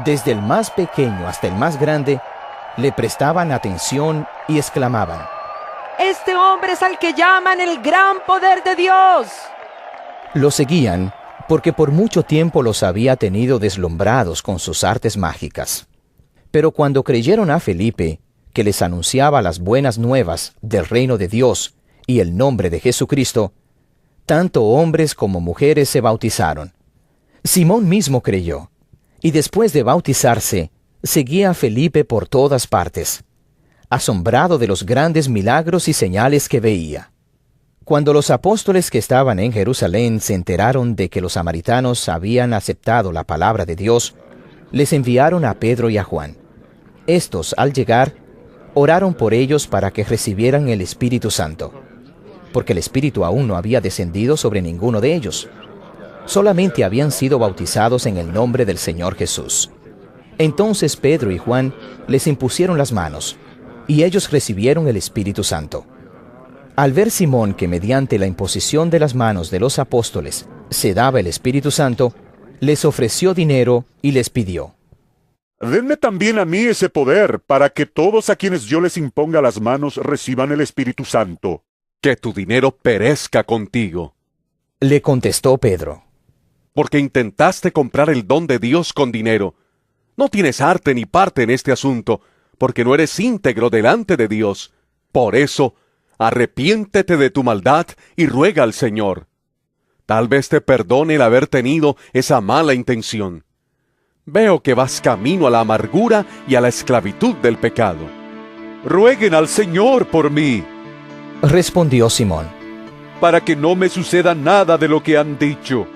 desde el más pequeño hasta el más grande, le prestaban atención y exclamaban, ¡Este hombre es al que llaman el gran poder de Dios! Lo seguían porque por mucho tiempo los había tenido deslumbrados con sus artes mágicas. Pero cuando creyeron a Felipe, que les anunciaba las buenas nuevas del reino de Dios y el nombre de Jesucristo, tanto hombres como mujeres se bautizaron. Simón mismo creyó, y después de bautizarse, seguía a Felipe por todas partes, asombrado de los grandes milagros y señales que veía. Cuando los apóstoles que estaban en Jerusalén se enteraron de que los samaritanos habían aceptado la palabra de Dios, les enviaron a Pedro y a Juan. Estos, al llegar, oraron por ellos para que recibieran el Espíritu Santo, porque el Espíritu aún no había descendido sobre ninguno de ellos. Solamente habían sido bautizados en el nombre del Señor Jesús. Entonces Pedro y Juan les impusieron las manos, y ellos recibieron el Espíritu Santo. Al ver Simón que mediante la imposición de las manos de los apóstoles se daba el Espíritu Santo, les ofreció dinero y les pidió: Denme también a mí ese poder, para que todos a quienes yo les imponga las manos reciban el Espíritu Santo. Que tu dinero perezca contigo. Le contestó Pedro: Porque intentaste comprar el don de Dios con dinero. No tienes arte ni parte en este asunto, porque no eres íntegro delante de Dios. Por eso, arrepiéntete de tu maldad y ruega al Señor. Tal vez te perdone el haber tenido esa mala intención. Veo que vas camino a la amargura y a la esclavitud del pecado. Rueguen al Señor por mí, respondió Simón, para que no me suceda nada de lo que han dicho.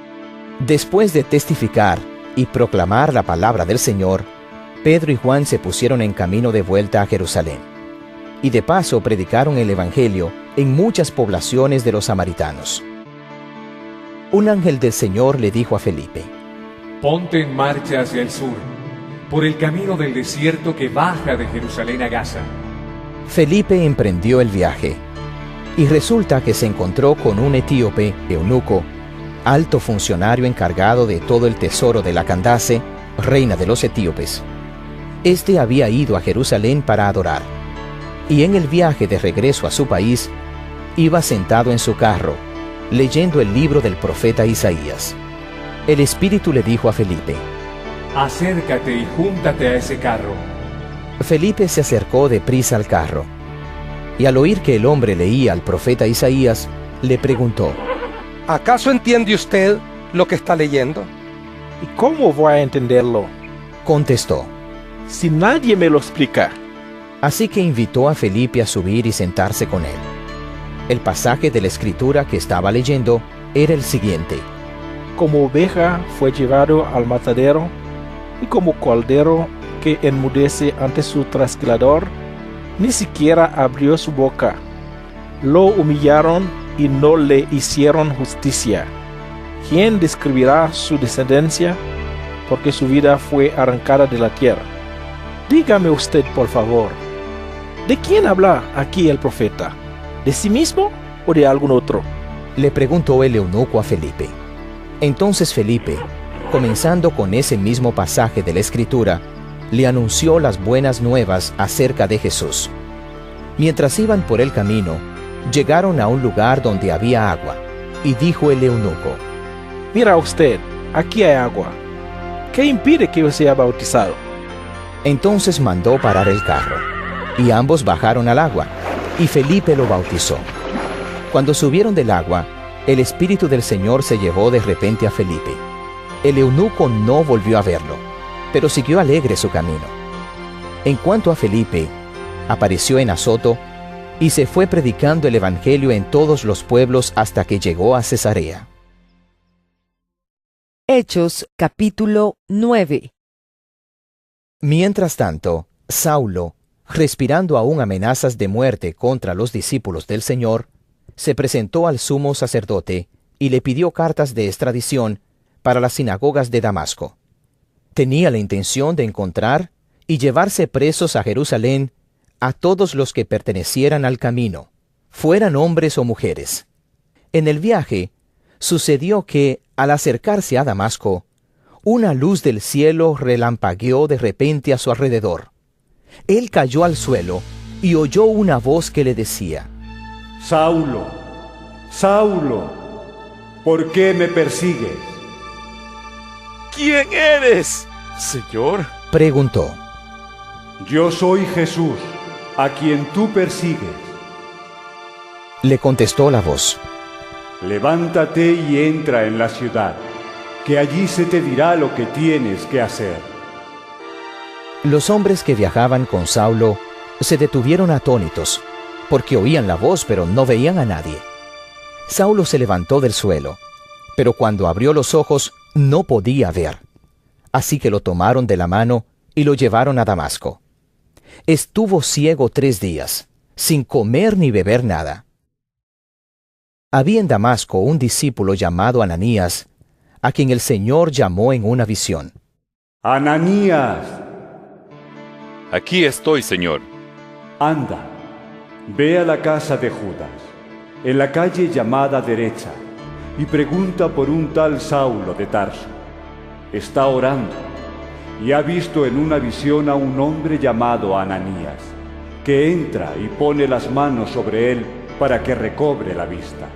Después de testificar y proclamar la palabra del Señor, Pedro y Juan se pusieron en camino de vuelta a Jerusalén, y de paso predicaron el Evangelio en muchas poblaciones de los samaritanos. Un ángel del Señor le dijo a Felipe: Ponte en marcha hacia el sur, por el camino del desierto que baja de Jerusalén a Gaza. Felipe emprendió el viaje. Y resulta que se encontró con un etíope, eunuco, alto funcionario encargado de todo el tesoro de la Candace, reina de los etíopes. Este había ido a Jerusalén para adorar, y en el viaje de regreso a su país, iba sentado en su carro, leyendo el libro del profeta Isaías. El Espíritu le dijo a Felipe: acércate y júntate a ese carro. Felipe se acercó deprisa al carro, y al oír que el hombre leía al profeta Isaías, le preguntó: ¿acaso entiende usted lo que está leyendo? ¿Y cómo voy a entenderlo? Contestó: si nadie me lo explica. Así que invitó a Felipe a subir y sentarse con él. El pasaje de la Escritura que estaba leyendo era el siguiente: como oveja fue llevado al matadero, y como cordero que enmudece ante su trasquilador, ni siquiera abrió su boca. Lo humillaron y no le hicieron justicia. ¿Quién describirá su descendencia? Porque su vida fue arrancada de la tierra. Dígame usted, por favor, ¿de quién habla aquí el profeta? ¿De sí mismo o de algún otro? Le preguntó el eunuco a Felipe. Entonces Felipe, comenzando con ese mismo pasaje de la Escritura, le anunció las buenas nuevas acerca de Jesús. Mientras iban por el camino, llegaron a un lugar donde había agua, y dijo el eunuco: mira usted, aquí hay agua. ¿Qué impide que yo sea bautizado? Entonces mandó parar el carro, y ambos bajaron al agua, y Felipe lo bautizó. Cuando subieron del agua, el Espíritu del Señor se llevó de repente a Felipe. El eunuco no volvió a verlo, pero siguió alegre su camino. En cuanto a Felipe, apareció en Azoto y se fue predicando el Evangelio en todos los pueblos hasta que llegó a Cesarea. Hechos capítulo 9. Mientras tanto, Saulo, respirando aún amenazas de muerte contra los discípulos del Señor, se presentó al sumo sacerdote y le pidió cartas de extradición para las sinagogas de Damasco. Tenía la intención de encontrar y llevarse presos a Jerusalén a todos los que pertenecieran al camino, fueran hombres o mujeres. En el viaje, sucedió que, al acercarse a Damasco, una luz del cielo relampagueó de repente a su alrededor. Él cayó al suelo y oyó una voz que le decía: Saulo, Saulo, ¿por qué me persigues? ¿Quién eres, Señor? Preguntó. Yo soy Jesús, a quien tú persigues. Le contestó la voz: Levántate y entra en la ciudad, que allí se te dirá lo que tienes que hacer. Los hombres que viajaban con Saulo se detuvieron atónitos, porque oían la voz pero no veían a nadie. Saulo se levantó del suelo, pero cuando abrió los ojos no podía ver. Así que lo tomaron de la mano y lo llevaron a Damasco. Estuvo ciego 3 días, sin comer ni beber nada. Había en Damasco un discípulo llamado Ananías, a quien el Señor llamó en una visión. ¡Ananías! Aquí estoy, Señor. Anda, ve a la casa de Judas, en la calle llamada Derecha, y pregunta por un tal Saulo de Tarso. Está orando, y ha visto en una visión a un hombre llamado Ananías, que entra y pone las manos sobre él para que recobre la vista.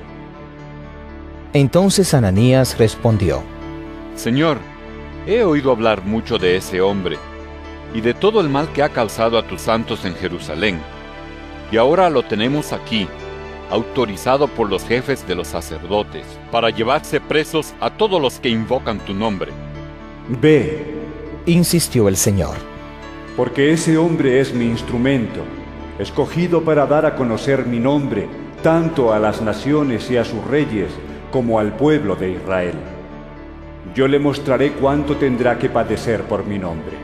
Entonces Ananías respondió: Señor, he oído hablar mucho de ese hombre y de todo el mal que ha causado a tus santos en Jerusalén. Y ahora lo tenemos aquí, autorizado por los jefes de los sacerdotes, para llevarse presos a todos los que invocan tu nombre. Ve, insistió el Señor, porque ese hombre es mi instrumento, escogido para dar a conocer mi nombre, tanto a las naciones y a sus reyes, como al pueblo de Israel. Yo le mostraré cuánto tendrá que padecer por mi nombre.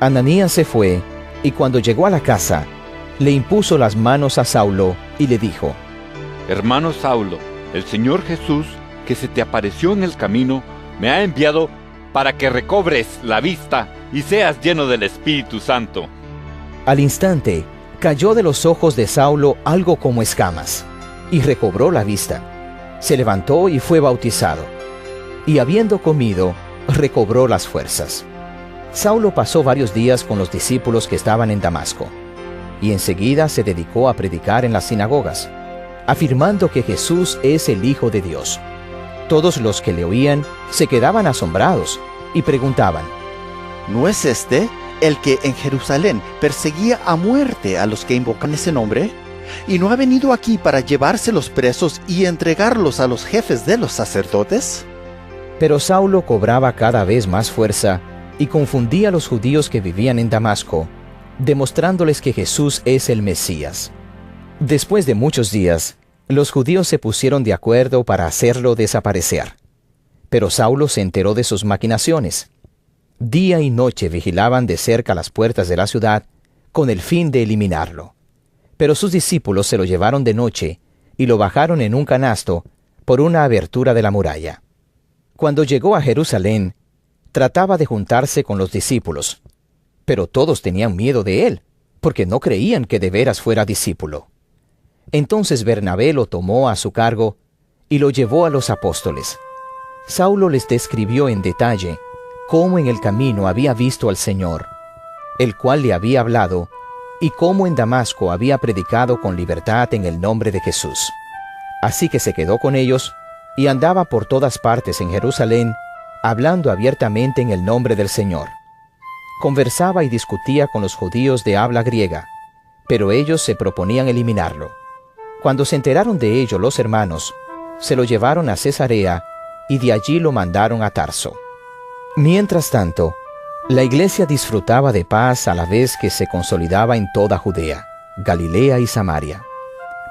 Ananías se fue, y cuando llegó a la casa, le impuso las manos a Saulo y le dijo: Hermano Saulo, el Señor Jesús, que se te apareció en el camino, me ha enviado para que recobres la vista y seas lleno del Espíritu Santo. Al instante, Cayó de los ojos de Saulo algo como escamas, y recobró la vista. Se levantó y fue bautizado, y habiendo comido, recobró las fuerzas. Saulo pasó varios días con los discípulos que estaban en Damasco, y enseguida se dedicó a predicar en las sinagogas, afirmando que Jesús es el Hijo de Dios. Todos los que le oían se quedaban asombrados y preguntaban: ¿No es este el que en Jerusalén perseguía a muerte a los que invocan ese nombre? ¿Y no ha venido aquí para llevárselos presos y entregarlos a los jefes de los sacerdotes? Pero Saulo cobraba cada vez más fuerza y confundía a los judíos que vivían en Damasco, demostrándoles que Jesús es el Mesías. Después de muchos días, los judíos se pusieron de acuerdo para hacerlo desaparecer. Pero Saulo se enteró de sus maquinaciones. Día y noche vigilaban de cerca las puertas de la ciudad con el fin de eliminarlo. Pero sus discípulos se lo llevaron de noche y lo bajaron en un canasto por una abertura de la muralla. Cuando llegó a Jerusalén, trataba de juntarse con los discípulos, pero todos tenían miedo de él, porque no creían que de veras fuera discípulo. Entonces Bernabé lo tomó a su cargo y lo llevó a los apóstoles. Saulo les describió en detalle cómo en el camino había visto al Señor, el cual le había hablado, y cómo en Damasco había predicado con libertad en el nombre de Jesús. Así que se quedó con ellos y andaba por todas partes en Jerusalén, hablando abiertamente en el nombre del Señor. Conversaba y discutía con los judíos de habla griega, pero ellos se proponían eliminarlo. Cuando se enteraron de ello los hermanos, se lo llevaron a Cesarea y de allí lo mandaron a Tarso. Mientras tanto, la iglesia disfrutaba de paz a la vez que se consolidaba en toda Judea, Galilea y Samaria,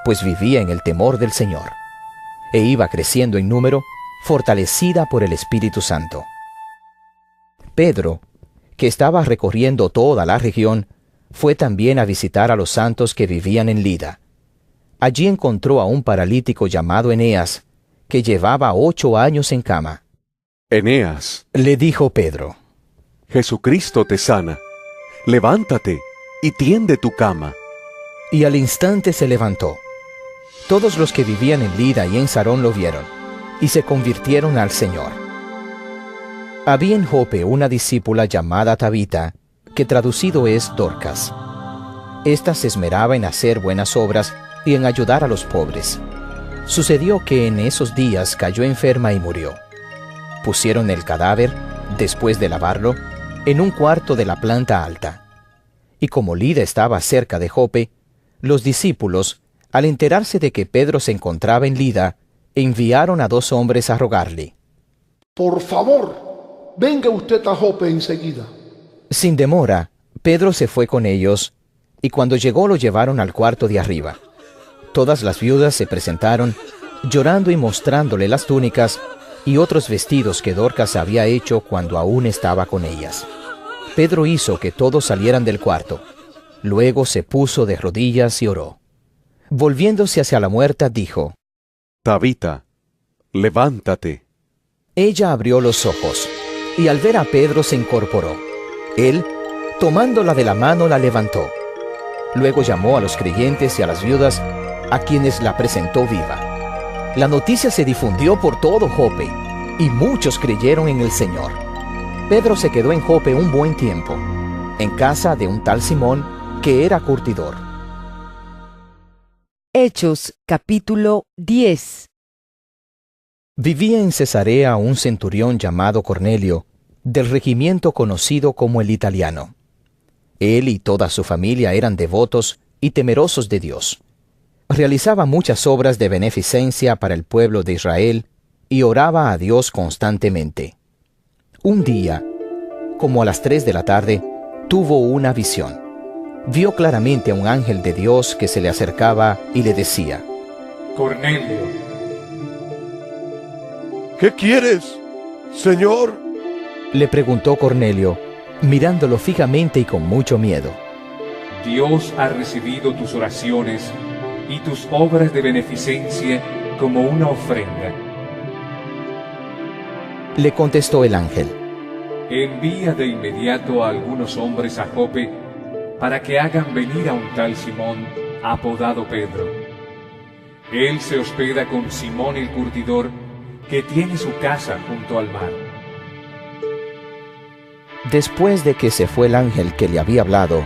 pues vivía en el temor del Señor, e iba creciendo en número, fortalecida por el Espíritu Santo. Pedro, que estaba recorriendo toda la región, fue también a visitar a los santos que vivían en Lida. Allí encontró a un paralítico llamado Eneas, que llevaba 8 años en cama. Eneas, le dijo Pedro, Jesucristo te sana. Levántate y tiende tu cama. Y al instante se levantó. Todos los que vivían en Lida y en Sarón lo vieron, y se convirtieron al Señor. Había en Jope una discípula llamada Tabita, que traducido es Dorcas. Esta se esmeraba en hacer buenas obras y en ayudar a los pobres. Sucedió que en esos días cayó enferma y murió. Pusieron el cadáver, después de lavarlo, en un cuarto de la planta alta. Y como Lida estaba cerca de Jope, los discípulos, al enterarse de que Pedro se encontraba en Lida, enviaron a 2 hombres a rogarle: por favor, venga usted a Jope enseguida. Sin demora, Pedro se fue con ellos, y cuando llegó lo llevaron al cuarto de arriba. Todas las viudas se presentaron, llorando y mostrándole las túnicas y otros vestidos que Dorcas había hecho cuando aún estaba con ellas. Pedro hizo que todos salieran del cuarto. Luego se puso de rodillas y oró. Volviéndose hacia la muerta, dijo: Tabita, levántate. Ella abrió los ojos, y al ver a Pedro se incorporó. Él, tomándola de la mano, la levantó. Luego llamó a los creyentes y a las viudas, a quienes la presentó viva. La noticia se difundió por todo Jope, y muchos creyeron en el Señor. Pedro se quedó en Jope un buen tiempo, en casa de un tal Simón, que era curtidor. Hechos, capítulo 10. Vivía en Cesarea un centurión llamado Cornelio, del regimiento conocido como el Italiano. Él y toda su familia eran devotos y temerosos de Dios. Realizaba muchas obras de beneficencia para el pueblo de Israel y oraba a Dios constantemente. Un día, como a las 3 de la tarde, tuvo una visión. Vio claramente a un ángel de Dios que se le acercaba y le decía: Cornelio. ¿Qué quieres, Señor? Le preguntó Cornelio, mirándolo fijamente y con mucho miedo. Dios ha recibido tus oraciones y tus obras de beneficencia como una ofrenda. Le contestó el ángel: Envía de inmediato a algunos hombres a Jope para que hagan venir a un tal Simón, apodado Pedro. Él se hospeda con Simón el curtidor, que tiene su casa junto al mar. Después de que se fue el ángel que le había hablado,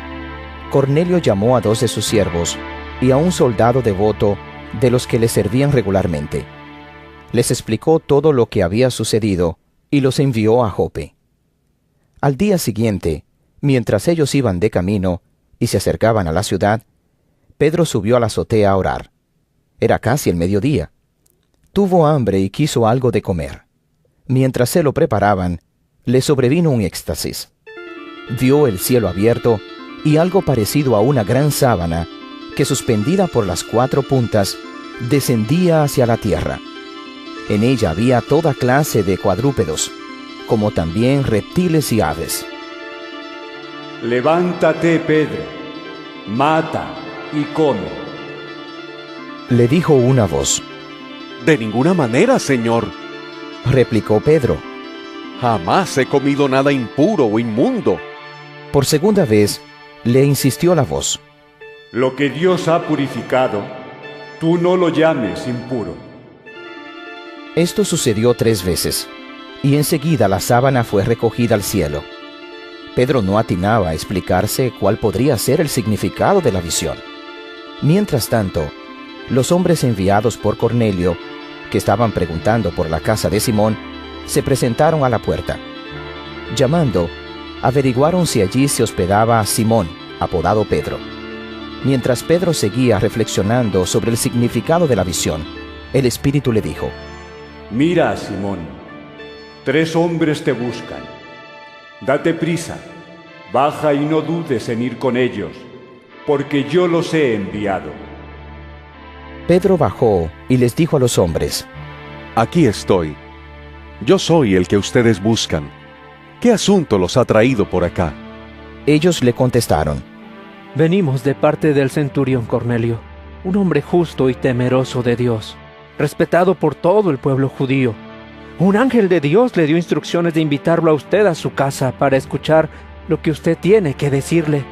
Cornelio llamó a 2 de sus siervos y a un soldado devoto de los que le servían regularmente. Les explicó todo lo que había sucedido y los envió a Jope. Al día siguiente, mientras ellos iban de camino y se acercaban a la ciudad, Pedro subió a la azotea a orar. Era casi el mediodía. Tuvo hambre y quiso algo de comer. Mientras se lo preparaban, le sobrevino un éxtasis. Vio el cielo abierto y algo parecido a una gran sábana que, suspendida por las 4 puntas, descendía hacia la tierra. En ella había toda clase de cuadrúpedos, como también reptiles y aves. Levántate, Pedro, mata y come. Le dijo una voz. De ninguna manera, Señor, replicó Pedro. Jamás he comido nada impuro o inmundo. Por segunda vez, le insistió la voz. Lo que Dios ha purificado, tú no lo llames impuro. Esto sucedió 3 veces, y enseguida la sábana fue recogida al cielo. Pedro no atinaba a explicarse cuál podría ser el significado de la visión. Mientras tanto, los hombres enviados por Cornelio, que estaban preguntando por la casa de Simón, se presentaron a la puerta. Llamando, averiguaron si allí se hospedaba Simón, apodado Pedro. Mientras Pedro seguía reflexionando sobre el significado de la visión, el Espíritu le dijo: Mira, Simón, 3 hombres te buscan. Date prisa, baja y no dudes en ir con ellos, porque yo los he enviado. Pedro bajó y les dijo a los hombres: Aquí estoy. Yo soy el que ustedes buscan. ¿Qué asunto los ha traído por acá? Ellos le contestaron: Venimos de parte del centurión Cornelio, un hombre justo y temeroso de Dios, respetado por todo el pueblo judío. Un ángel de Dios le dio instrucciones de invitarlo a usted a su casa para escuchar lo que usted tiene que decirle.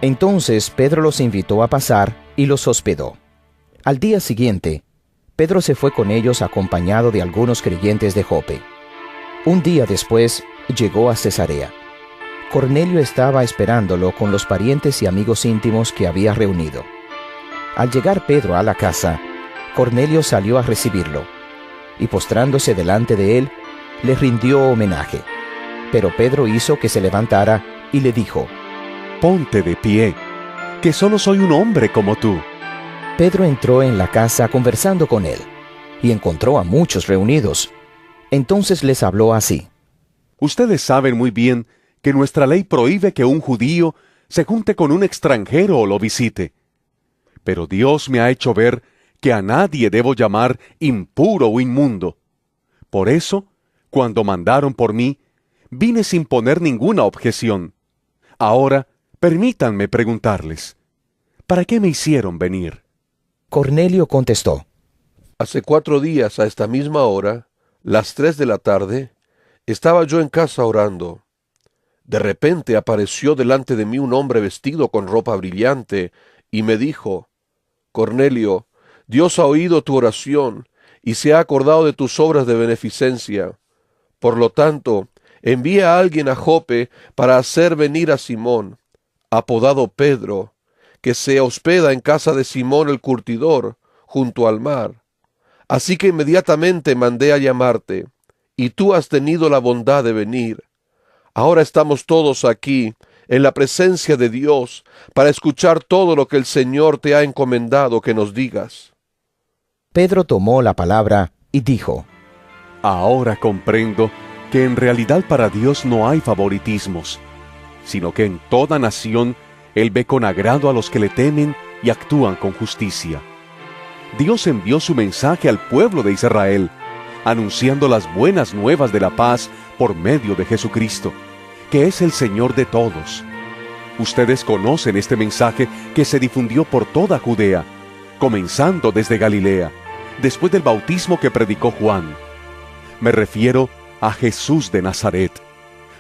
Entonces Pedro los invitó a pasar y los hospedó. Al día siguiente, Pedro se fue con ellos acompañado de algunos creyentes de Jope. Un día después, llegó a Cesarea. Cornelio estaba esperándolo con los parientes y amigos íntimos que había reunido. Al llegar Pedro a la casa, Cornelio salió a recibirlo, y postrándose delante de él, le rindió homenaje. Pero Pedro hizo que se levantara y le dijo: Ponte de pie, que solo soy un hombre como tú. Pedro entró en la casa conversando con él, y encontró a muchos reunidos. Entonces les habló así: Ustedes saben muy bien que nuestra ley prohíbe que un judío se junte con un extranjero o lo visite. Pero Dios me ha hecho ver que a nadie debo llamar impuro o inmundo. Por eso, cuando mandaron por mí, vine sin poner ninguna objeción. Ahora, permítanme preguntarles, ¿para qué me hicieron venir? Cornelio contestó: Hace 4 días a esta misma hora, las 3 de la tarde, estaba yo en casa orando. De repente apareció delante de mí un hombre vestido con ropa brillante y me dijo: Cornelio, Dios ha oído tu oración y se ha acordado de tus obras de beneficencia. Por lo tanto, envía a alguien a Jope para hacer venir a Simón, apodado Pedro, que se hospeda en casa de Simón el curtidor, junto al mar. Así que inmediatamente mandé a llamarte, y tú has tenido la bondad de venir. Ahora estamos todos aquí, en la presencia de Dios, para escuchar todo lo que el Señor te ha encomendado que nos digas. Pedro tomó la palabra y dijo: Ahora comprendo que en realidad para Dios no hay favoritismos, sino que en toda nación Él ve con agrado a los que le temen y actúan con justicia. Dios envió su mensaje al pueblo de Israel, anunciando las buenas nuevas de la paz por medio de Jesucristo, que es el Señor de todos. Ustedes conocen este mensaje que se difundió por toda Judea, comenzando desde Galilea, después del bautismo que predicó Juan. Me refiero a Jesús de Nazaret,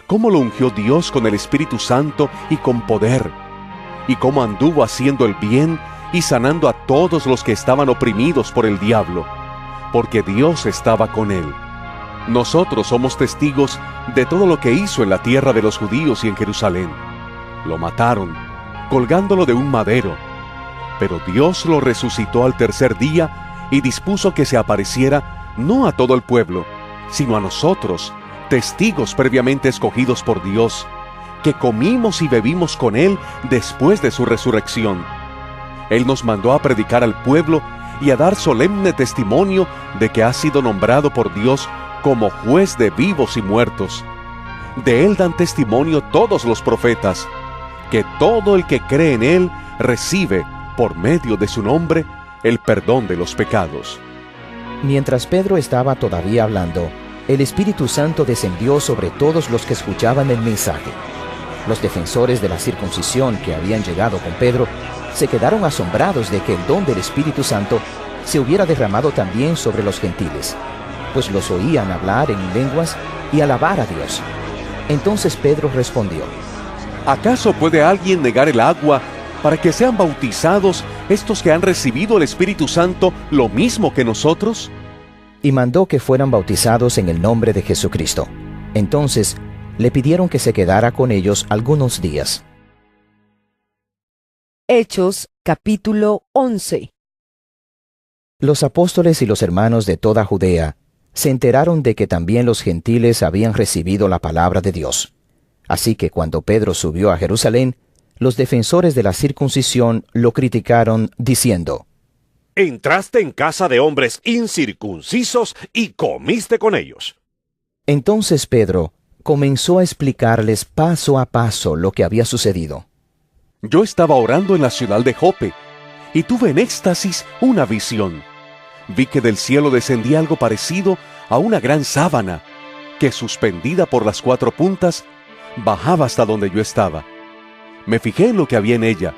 cómo lo ungió Dios con el Espíritu Santo y con poder, y cómo anduvo haciendo el bien y sanando a todos los que estaban oprimidos por el diablo, porque Dios estaba con él. Nosotros somos testigos de todo lo que hizo en la tierra de los judíos y en Jerusalén. Lo mataron, colgándolo de un madero, pero Dios lo resucitó al tercer día y dispuso que se apareciera no a todo el pueblo, sino a nosotros, testigos previamente escogidos por Dios, que comimos y bebimos con Él después de su resurrección. Él nos mandó a predicar al pueblo y a dar solemne testimonio de que ha sido nombrado por Dios como juez de vivos y muertos. De Él dan testimonio todos los profetas, que todo el que cree en Él recibe, por medio de su nombre, el perdón de los pecados. Mientras Pedro estaba todavía hablando, el Espíritu Santo descendió sobre todos los que escuchaban el mensaje. Los defensores de la circuncisión que habían llegado con Pedro se quedaron asombrados de que el don del Espíritu Santo se hubiera derramado también sobre los gentiles, pues los oían hablar en lenguas y alabar a Dios. Entonces Pedro respondió: ¿Acaso puede alguien negar el agua para que sean bautizados estos que han recibido el Espíritu Santo lo mismo que nosotros? Y mandó que fueran bautizados en el nombre de Jesucristo. Entonces le pidieron que se quedara con ellos algunos días. Hechos, capítulo 11. Los apóstoles y los hermanos de toda Judea se enteraron de que también los gentiles habían recibido la palabra de Dios. Así que cuando Pedro subió a Jerusalén, los defensores de la circuncisión lo criticaron, diciendo: Entraste en casa de hombres incircuncisos y comiste con ellos. Entonces Pedro comenzó a explicarles paso a paso lo que había sucedido. Yo estaba orando en la ciudad de Jope, y tuve en éxtasis una visión. Vi que del cielo descendía algo parecido a una gran sábana, que suspendida por las 4 puntas, bajaba hasta donde yo estaba. Me fijé en lo que había en ella,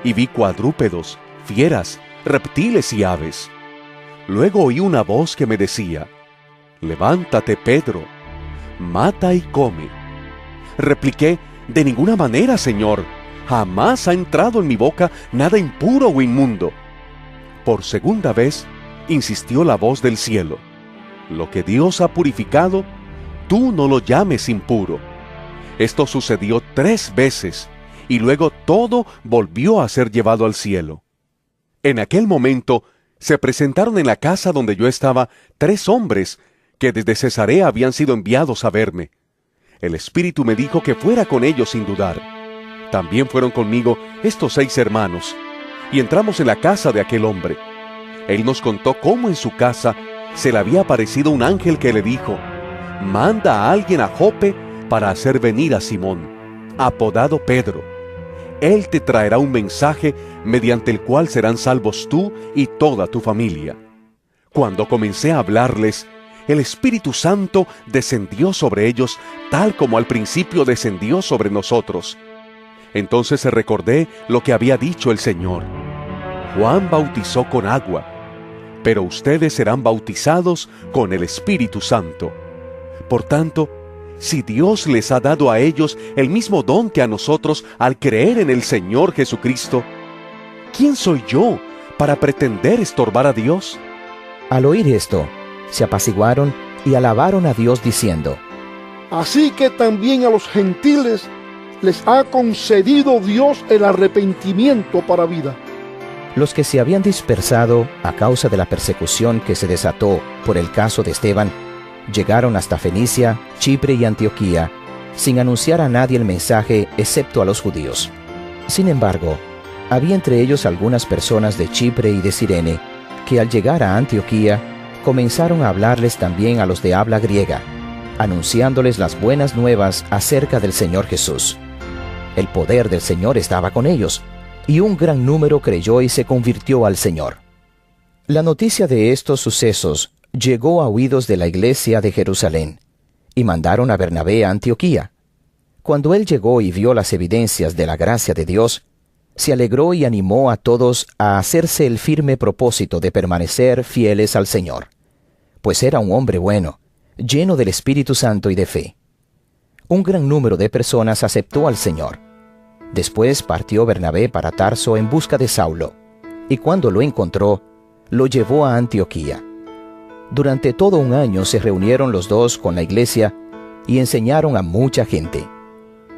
y vi cuadrúpedos, fieras, reptiles y aves. Luego oí una voz que me decía: Levántate, Pedro, mata y come. Repliqué: De ninguna manera, Señor, jamás ha entrado en mi boca nada impuro o inmundo. Por segunda vez, insistió la voz del cielo: Lo que Dios ha purificado, tú no lo llames impuro. Esto sucedió 3 veces, y luego todo volvió a ser llevado al cielo. En aquel momento se presentaron en la casa donde yo estaba 3 hombres que desde Cesarea habían sido enviados a verme. El Espíritu me dijo que fuera con ellos sin dudar. También fueron conmigo estos 6 hermanos, y entramos en la casa de aquel hombre. Él nos contó cómo en su casa se le había aparecido un ángel que le dijo: Manda a alguien a Jope para hacer venir a Simón, apodado Pedro. Él te traerá un mensaje mediante el cual serán salvos tú y toda tu familia. Cuando comencé a hablarles, el Espíritu Santo descendió sobre ellos tal como al principio descendió sobre nosotros. Entonces recordé lo que había dicho el Señor: Juan bautizó con agua, pero ustedes serán bautizados con el Espíritu Santo. Por tanto, si Dios les ha dado a ellos el mismo don que a nosotros al creer en el Señor Jesucristo, ¿quién soy yo para pretender estorbar a Dios? Al oír esto, se apaciguaron y alabaron a Dios diciendo: Así que también a los gentiles les ha concedido Dios el arrepentimiento para vida. Los que se habían dispersado a causa de la persecución que se desató por el caso de Esteban, llegaron hasta Fenicia, Chipre y Antioquía, sin anunciar a nadie el mensaje excepto a los judíos. Sin embargo, había entre ellos algunas personas de Chipre y de Cirene, que al llegar a Antioquía, comenzaron a hablarles también a los de habla griega, anunciándoles las buenas nuevas acerca del Señor Jesús. El poder del Señor estaba con ellos, y un gran número creyó y se convirtió al Señor. La noticia de estos sucesos llegó a oídos de la iglesia de Jerusalén, y mandaron a Bernabé a Antioquía. Cuando él llegó y vio las evidencias de la gracia de Dios, se alegró y animó a todos a hacerse el firme propósito de permanecer fieles al Señor, pues era un hombre bueno, lleno del Espíritu Santo y de fe. Un gran número de personas aceptó al Señor. Después partió Bernabé para Tarso en busca de Saulo, y cuando lo encontró, lo llevó a Antioquía. Durante todo un año se reunieron los dos con la iglesia y enseñaron a mucha gente.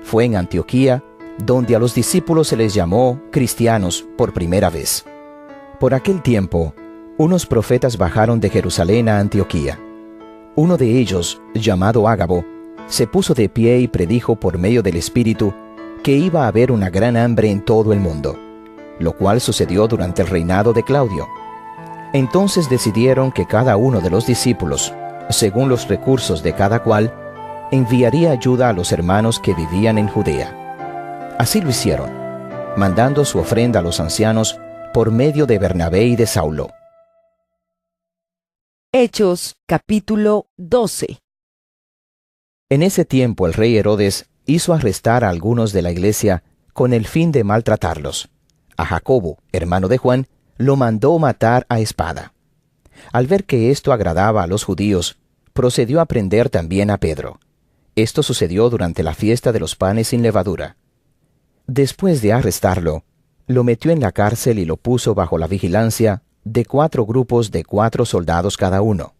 Fue en Antioquía donde a los discípulos se les llamó cristianos por primera vez. Por aquel tiempo, unos profetas bajaron de Jerusalén a Antioquía. Uno de ellos, llamado Ágabo, se puso de pie y predijo por medio del Espíritu que iba a haber una gran hambre en todo el mundo, lo cual sucedió durante el reinado de Claudio. Entonces decidieron que cada uno de los discípulos, según los recursos de cada cual, enviaría ayuda a los hermanos que vivían en Judea. Así lo hicieron, mandando su ofrenda a los ancianos por medio de Bernabé y de Saulo. Hechos, capítulo 12. En ese tiempo el rey Herodes hizo arrestar a algunos de la iglesia con el fin de maltratarlos. A Jacobo, hermano de Juan, lo mandó matar a espada. Al ver que esto agradaba a los judíos, procedió a prender también a Pedro. Esto sucedió durante la fiesta de los panes sin levadura. Después de arrestarlo, lo metió en la cárcel y lo puso bajo la vigilancia de 4 grupos de 4 soldados cada uno.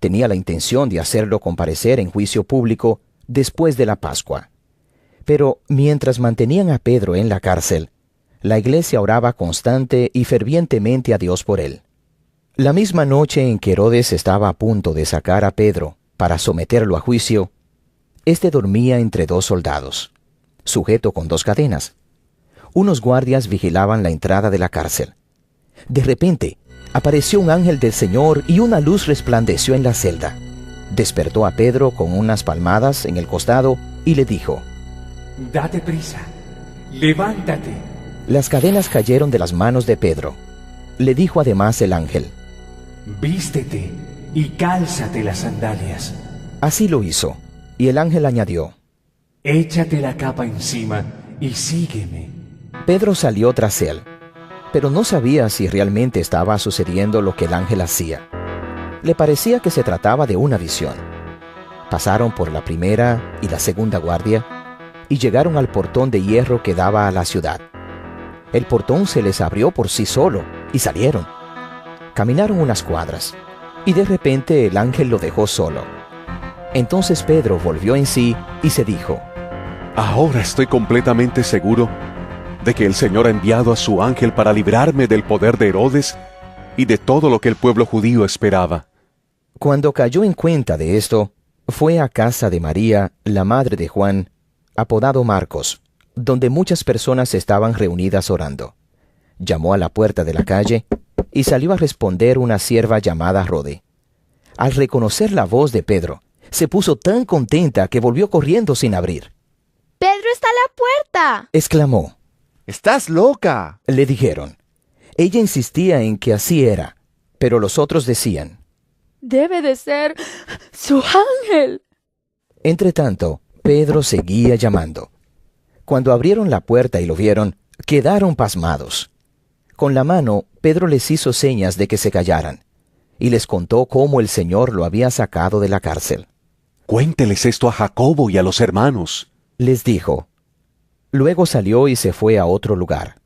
Tenía la intención de hacerlo comparecer en juicio público después de la Pascua. Pero mientras mantenían a Pedro en la cárcel, la iglesia oraba constante y fervientemente a Dios por él. La misma noche en que Herodes estaba a punto de sacar a Pedro para someterlo a juicio, éste dormía entre 2 soldados, sujeto con 2 cadenas. Unos guardias vigilaban la entrada de la cárcel. De repente, apareció un ángel del Señor y una luz resplandeció en la celda. Despertó a Pedro con unas palmadas en el costado y le dijo: «Date prisa, levántate». Las cadenas cayeron de las manos de Pedro. Le dijo además el ángel: «Vístete y cálzate las sandalias». Así lo hizo, y el ángel añadió: «Échate la capa encima y sígueme». Pedro salió tras él, pero no sabía si realmente estaba sucediendo lo que el ángel hacía. Le parecía que se trataba de una visión. Pasaron por la primera y la segunda guardia y llegaron al portón de hierro que daba a la ciudad. El portón se les abrió por sí solo y salieron. Caminaron unas cuadras y de repente el ángel lo dejó solo. Entonces Pedro volvió en sí y se dijo: Ahora estoy completamente seguro de que el Señor ha enviado a su ángel para librarme del poder de Herodes y de todo lo que el pueblo judío esperaba. Cuando cayó en cuenta de esto, fue a casa de María, la madre de Juan, apodado Marcos, donde muchas personas estaban reunidas orando. Llamó a la puerta de la calle y salió a responder una sierva llamada Rode. Al reconocer la voz de Pedro, se puso tan contenta que volvió corriendo sin abrir. ¡Pedro está a la puerta!, exclamó. ¡Estás loca!, le dijeron. Ella insistía en que así era, pero los otros decían: debe de ser su ángel. Entretanto, Pedro seguía llamando. Cuando abrieron la puerta y lo vieron, quedaron pasmados. Con la mano, Pedro les hizo señas de que se callaran, y les contó cómo el Señor lo había sacado de la cárcel. Cuénteles esto a Jacobo y a los hermanos, les dijo. Luego salió y se fue a otro lugar.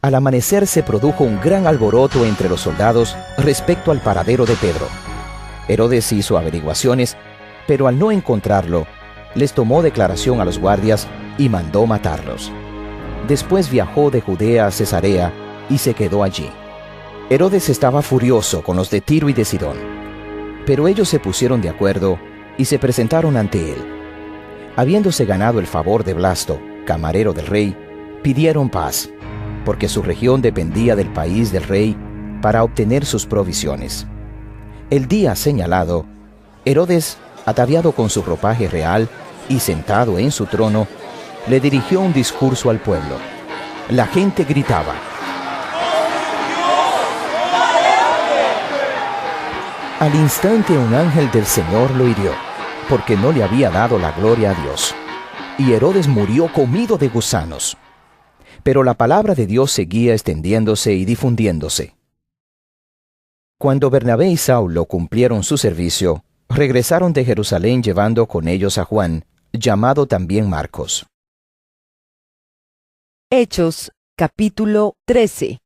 Al amanecer se produjo un gran alboroto entre los soldados respecto al paradero de Pedro. Herodes hizo averiguaciones, pero al no encontrarlo, les tomó declaración a los guardias y mandó matarlos. Después viajó de Judea a Cesarea y se quedó allí. Herodes estaba furioso con los de Tiro y de Sidón, pero ellos se pusieron de acuerdo y se presentaron ante él. Habiéndose ganado el favor de Blasto, camarero del rey, pidieron paz, porque su región dependía del país del rey para obtener sus provisiones. El día señalado, Herodes, ataviado con su ropaje real y sentado en su trono, le dirigió un discurso al pueblo. La gente gritaba. Al instante un ángel del Señor lo hirió, porque no le había dado la gloria a Dios. Y Herodes murió comido de gusanos. Pero la palabra de Dios seguía extendiéndose y difundiéndose. Cuando Bernabé y Saulo cumplieron su servicio, regresaron de Jerusalén llevando con ellos a Juan, llamado también Marcos. Hechos, capítulo 13.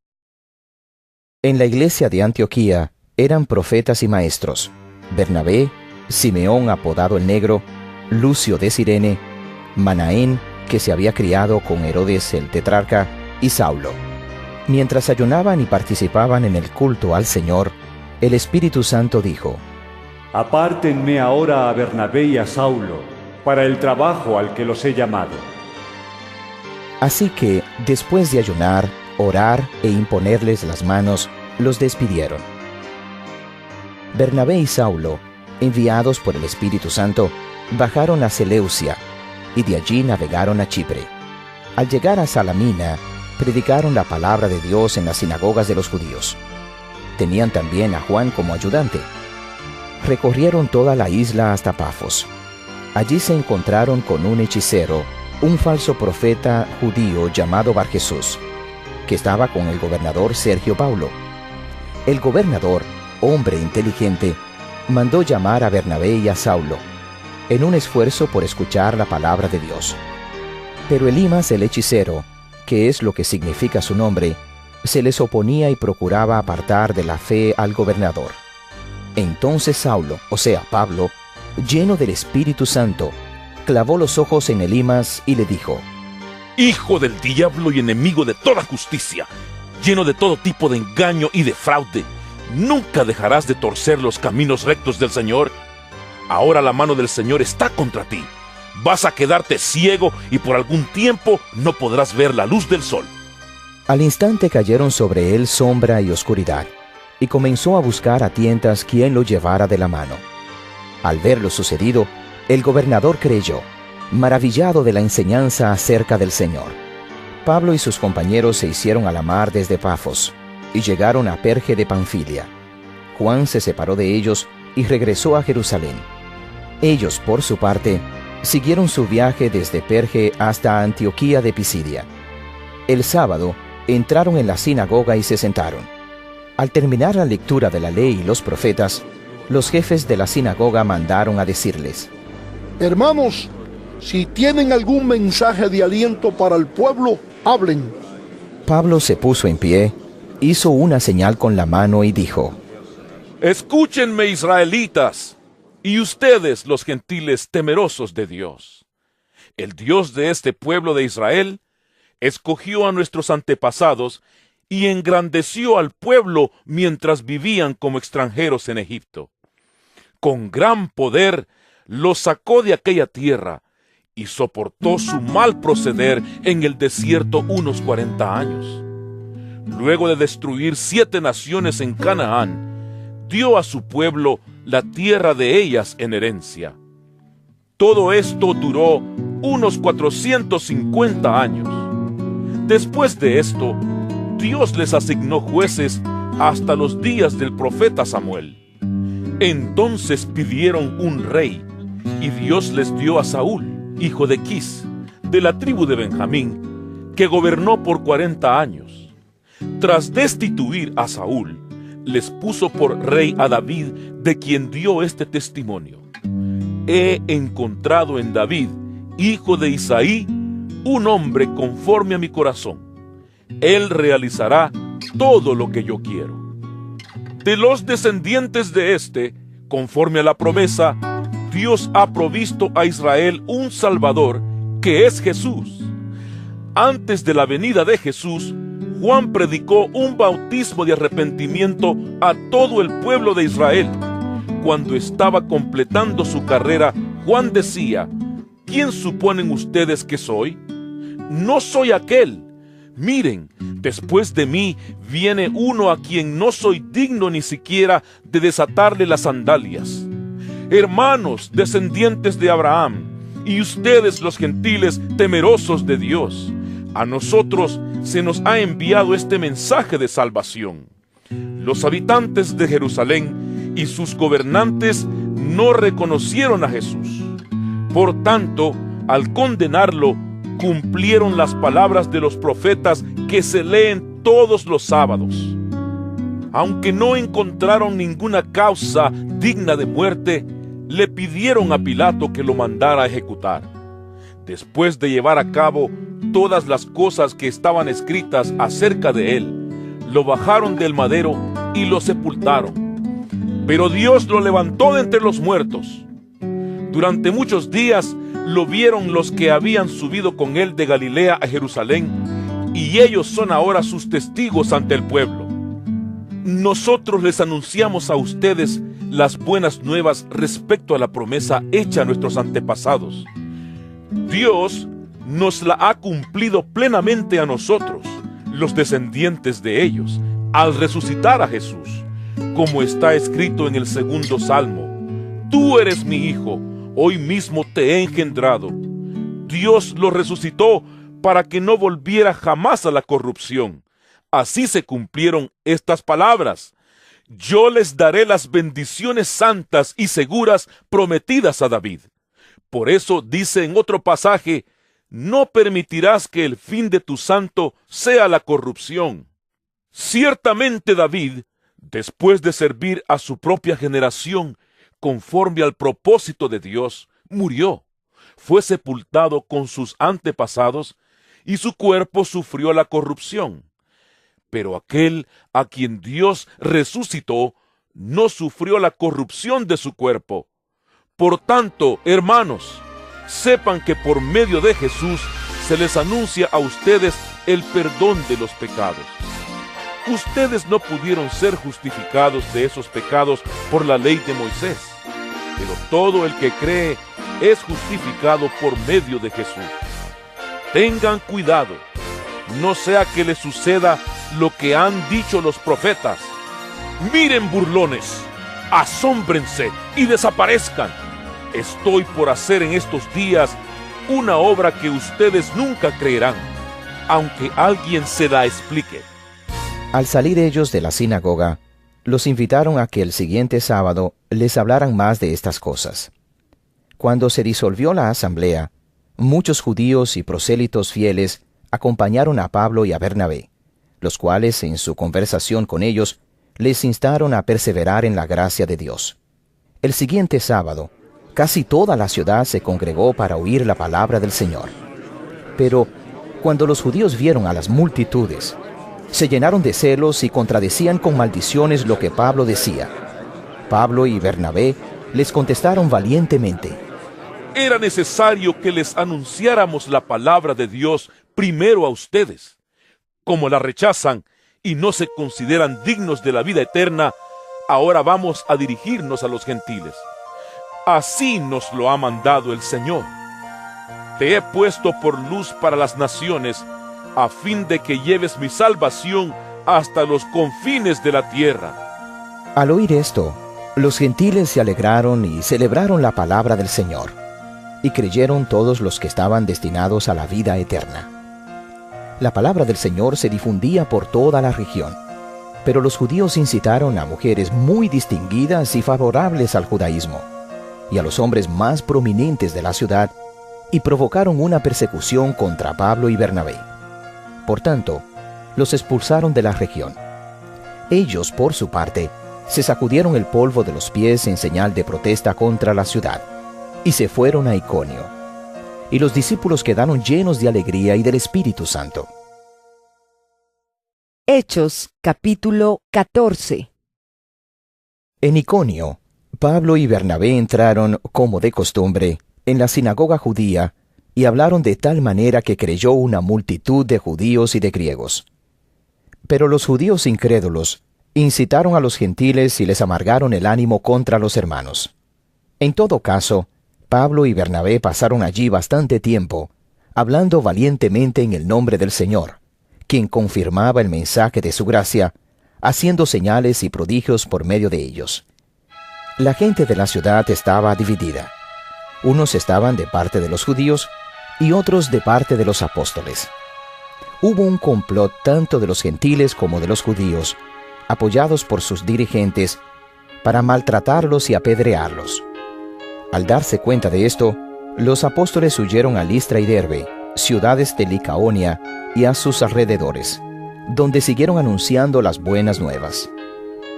En la iglesia de Antioquía eran profetas y maestros: Bernabé, Simeón apodado el Negro, Lucio de Cirene, Manaén, que se había criado con Herodes el tetrarca, y Saulo. Mientras ayunaban y participaban en el culto al Señor, el Espíritu Santo dijo: Apártenme ahora a Bernabé y a Saulo para el trabajo al que los he llamado. Así que, después de ayunar, orar e imponerles las manos, los despidieron. Bernabé y Saulo, enviados por el Espíritu Santo, bajaron a Seleucia, y de allí navegaron a Chipre. Al llegar a Salamina, predicaron la palabra de Dios en las sinagogas de los judíos. Tenían también a Juan como ayudante. Recorrieron toda la isla hasta Pafos. Allí se encontraron con un hechicero, un falso profeta judío llamado Barjesús, que estaba con el gobernador Sergio Paulo. El gobernador, hombre inteligente, mandó llamar a Bernabé y a Saulo, en un esfuerzo por escuchar la palabra de Dios. Pero Elimas el hechicero, que es lo que significa su nombre, se les oponía y procuraba apartar de la fe al gobernador. Entonces Saulo, o sea Pablo, lleno del Espíritu Santo, clavó los ojos en Elimas y le dijo: Hijo del diablo y enemigo de toda justicia, lleno de todo tipo de engaño y de fraude, ¿nunca dejarás de torcer los caminos rectos del Señor? Ahora la mano del Señor está contra ti. Vas a quedarte ciego y por algún tiempo no podrás ver la luz del sol. Al instante cayeron sobre él sombra y oscuridad, y comenzó a buscar a tientas quien lo llevara de la mano. Al ver lo sucedido, el gobernador creyó, maravillado de la enseñanza acerca del Señor. Pablo y sus compañeros se hicieron a la mar desde Pafos, y llegaron a Perge de Panfilia. Juan se separó de ellos y regresó a Jerusalén. Ellos, por su parte, siguieron su viaje desde Perge hasta Antioquía de Pisidia. El sábado, entraron en la sinagoga y se sentaron. Al terminar la lectura de la ley y los profetas, los jefes de la sinagoga mandaron a decirles: Hermanos, si tienen algún mensaje de aliento para el pueblo, hablen. Pablo se puso en pie, hizo una señal con la mano y dijo: Escúchenme, israelitas, y ustedes, los gentiles temerosos de Dios. El Dios de este pueblo de Israel escogió a nuestros antepasados y engrandeció al pueblo mientras vivían como extranjeros en Egipto. Con gran poder los sacó de aquella tierra y soportó su mal proceder en el desierto unos 40 años. Luego de destruir 7 naciones en Canaán, dio a su pueblo la tierra de ellas en herencia. Todo esto duró unos 450 años. Después de esto, Dios les asignó jueces hasta los días del profeta Samuel. Entonces pidieron un rey, y Dios les dio a Saúl, hijo de Quis, de la tribu de Benjamín, que gobernó por 40 años. Tras destituir a Saúl, les puso por rey a David, de quien dio este testimonio: He encontrado en David, hijo de Isaí, un hombre conforme a mi corazón. Él realizará todo lo que yo quiero. De los descendientes de este, conforme a la promesa, Dios ha provisto a Israel un Salvador, que es Jesús. Antes de la venida de Jesús, Juan predicó un bautismo de arrepentimiento a todo el pueblo de Israel. Cuando estaba completando su carrera, Juan decía: ¿Quién suponen ustedes que soy? No soy aquel. Miren, después de mí viene uno a quien no soy digno ni siquiera de desatarle las sandalias. Hermanos, descendientes de Abraham, y ustedes los gentiles temerosos de Dios, a nosotros se nos ha enviado este mensaje de salvación. Los habitantes de Jerusalén y sus gobernantes no reconocieron a Jesús. Por tanto, al condenarlo, cumplieron las palabras de los profetas que se leen todos los sábados. Aunque no encontraron ninguna causa digna de muerte, le pidieron a Pilato que lo mandara a ejecutar. Después de llevar a cabo todas las cosas que estaban escritas acerca de él, lo bajaron del madero y lo sepultaron. Pero Dios lo levantó de entre los muertos. Durante muchos días lo vieron los que habían subido con él de Galilea a Jerusalén, y ellos son ahora sus testigos ante el pueblo. Nosotros les anunciamos a ustedes las buenas nuevas respecto a la promesa hecha a nuestros antepasados. Dios nos la ha cumplido plenamente a nosotros, los descendientes de ellos, al resucitar a Jesús, como está escrito en el 2º Salmo: Tú eres mi hijo, hoy mismo te he engendrado. Dios lo resucitó para que no volviera jamás a la corrupción. Así se cumplieron estas palabras: Yo les daré las bendiciones santas y seguras prometidas a David. Por eso dice en otro pasaje: No permitirás que el fin de tu santo sea la corrupción. Ciertamente David, después de servir a su propia generación, conforme al propósito de Dios, murió. Fue sepultado con sus antepasados, y su cuerpo sufrió la corrupción. Pero aquel a quien Dios resucitó, no sufrió la corrupción de su cuerpo. Por tanto, hermanos, sepan que por medio de Jesús se les anuncia a ustedes el perdón de los pecados. Ustedes no pudieron ser justificados de esos pecados por la ley de Moisés, pero todo el que cree es justificado por medio de Jesús. Tengan cuidado, no sea que les suceda lo que han dicho los profetas: Miren, burlones, asómbrense y desaparezcan. Estoy por hacer en estos días una obra que ustedes nunca creerán, aunque alguien se la explique. Al salir ellos de la sinagoga, los invitaron a que el siguiente sábado les hablaran más de estas cosas. Cuando se disolvió la asamblea, muchos judíos y prosélitos fieles acompañaron a Pablo y a Bernabé, los cuales en su conversación con ellos les instaron a perseverar en la gracia de Dios. El siguiente sábado, casi toda la ciudad se congregó para oír la palabra del Señor. Pero cuando los judíos vieron a las multitudes, se llenaron de celos y contradecían con maldiciones lo que Pablo decía. Pablo y Bernabé les contestaron valientemente: Era necesario que les anunciáramos la palabra de Dios primero a ustedes. Como la rechazan y no se consideran dignos de la vida eterna, ahora vamos a dirigirnos a los gentiles. Así nos lo ha mandado el Señor. Te he puesto por luz para las naciones, a fin de que lleves mi salvación hasta los confines de la tierra. Al oír esto, los gentiles se alegraron y celebraron la palabra del Señor, y creyeron todos los que estaban destinados a la vida eterna. La palabra del Señor se difundía por toda la región, pero los judíos incitaron a mujeres muy distinguidas y favorables al judaísmo, y a los hombres más prominentes de la ciudad, y provocaron una persecución contra Pablo y Bernabé. Por tanto, los expulsaron de la región. Ellos, por su parte, se sacudieron el polvo de los pies en señal de protesta contra la ciudad, y se fueron a Iconio. Y los discípulos quedaron llenos de alegría y del Espíritu Santo. Hechos, capítulo 14. En Iconio, Pablo y Bernabé entraron, como de costumbre, en la sinagoga judía, y hablaron de tal manera que creyó una multitud de judíos y de griegos. Pero los judíos incrédulos incitaron a los gentiles y les amargaron el ánimo contra los hermanos. En todo caso, Pablo y Bernabé pasaron allí bastante tiempo, hablando valientemente en el nombre del Señor, quien confirmaba el mensaje de su gracia, haciendo señales y prodigios por medio de ellos. La gente de la ciudad estaba dividida. Unos estaban de parte de los judíos y otros de parte de los apóstoles. Hubo un complot tanto de los gentiles como de los judíos, apoyados por sus dirigentes, para maltratarlos y apedrearlos. Al darse cuenta de esto, los apóstoles huyeron a Listra y Derbe, ciudades de Licaonia y a sus alrededores, donde siguieron anunciando las buenas nuevas.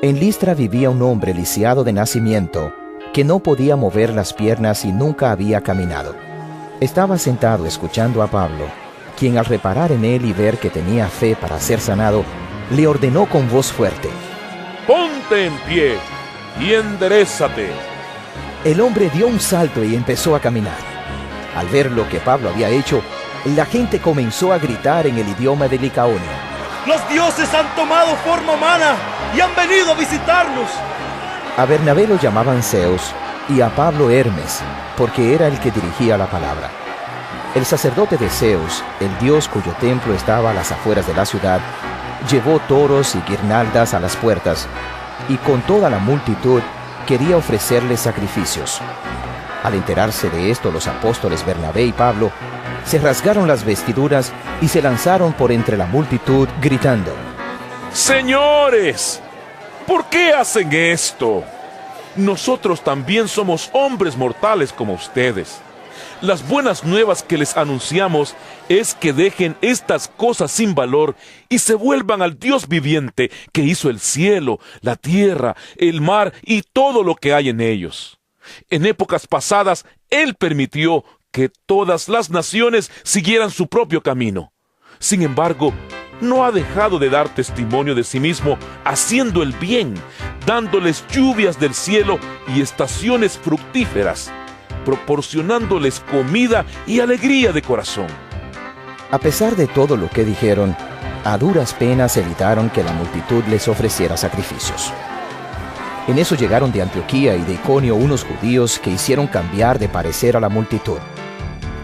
En Listra vivía un hombre lisiado de nacimiento, que no podía mover las piernas y nunca había caminado. Estaba sentado escuchando a Pablo, quien al reparar en él y ver que tenía fe para ser sanado, le ordenó con voz fuerte: ¡Ponte en pie y enderézate! El hombre dio un salto y empezó a caminar. Al ver lo que Pablo había hecho, la gente comenzó a gritar en el idioma de Licaonia: ¡Los dioses han tomado forma humana y han venido a visitarnos! A Bernabé lo llamaban Zeus y a Pablo Hermes, porque era el que dirigía la palabra. El sacerdote de Zeus, el dios cuyo templo estaba a las afueras de la ciudad, llevó toros y guirnaldas a las puertas, y con toda la multitud quería ofrecerles sacrificios. Al enterarse de esto, los apóstoles Bernabé y Pablo se rasgaron las vestiduras y se lanzaron por entre la multitud gritando: ¡Señores! ¿Por qué hacen esto? Nosotros también somos hombres mortales como ustedes. Las buenas nuevas que les anunciamos es que dejen estas cosas sin valor y se vuelvan al Dios viviente que hizo el cielo, la tierra, el mar y todo lo que hay en ellos. En épocas pasadas, Él permitió que todas las naciones siguieran su propio camino. Sin embargo, no ha dejado de dar testimonio de sí mismo, haciendo el bien, dándoles lluvias del cielo y estaciones fructíferas, proporcionándoles comida y alegría de corazón. A pesar de todo lo que dijeron, a duras penas evitaron que la multitud les ofreciera sacrificios. En eso llegaron de Antioquía y de Iconio unos judíos que hicieron cambiar de parecer a la multitud.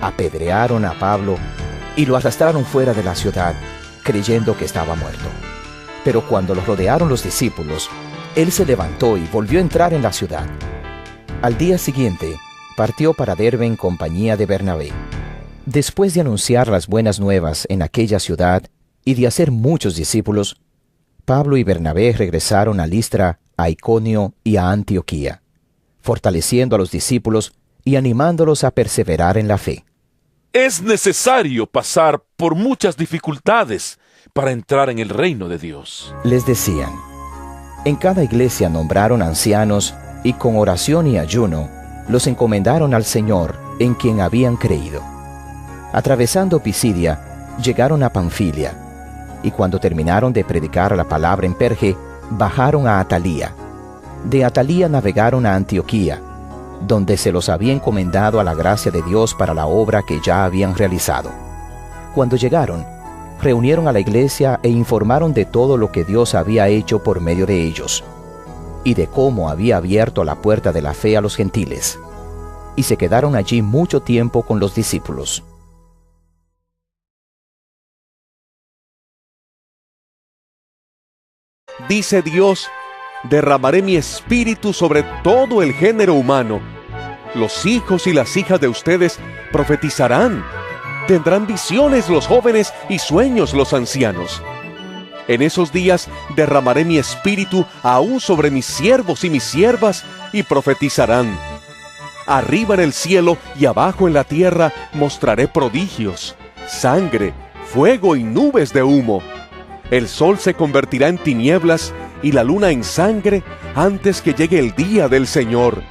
Apedrearon a Pablo y lo arrastraron fuera de la ciudad, creyendo que estaba muerto. Pero cuando lo rodearon los discípulos, él se levantó y volvió a entrar en la ciudad. Al día siguiente, partió para Derbe en compañía de Bernabé. Después de anunciar las buenas nuevas en aquella ciudad y de hacer muchos discípulos, Pablo y Bernabé regresaron a Listra, a Iconio y a Antioquía, fortaleciendo a los discípulos y animándolos a perseverar en la fe. Es necesario pasar por muchas dificultades para entrar en el reino de Dios. Les decían. En cada iglesia nombraron ancianos y con oración y ayuno los encomendaron al Señor en quien habían creído. Atravesando Pisidia, llegaron a Panfilia, y cuando terminaron de predicar la palabra en Perge, bajaron a Atalía. De Atalía navegaron a Antioquía, donde se los había encomendado a la gracia de Dios para la obra que ya habían realizado. Cuando llegaron, reunieron a la iglesia e informaron de todo lo que Dios había hecho por medio de ellos, y de cómo había abierto la puerta de la fe a los gentiles. Y se quedaron allí mucho tiempo con los discípulos. Dice Dios: derramaré mi espíritu sobre todo el género humano. Los hijos y las hijas de ustedes profetizarán. Tendrán visiones los jóvenes y sueños los ancianos. En esos días derramaré mi espíritu aún sobre mis siervos y mis siervas, y profetizarán. Arriba en el cielo y abajo en la tierra mostraré prodigios, sangre, fuego y nubes de humo. El sol se convertirá en tinieblas y la luna en sangre antes que llegue el día del Señor,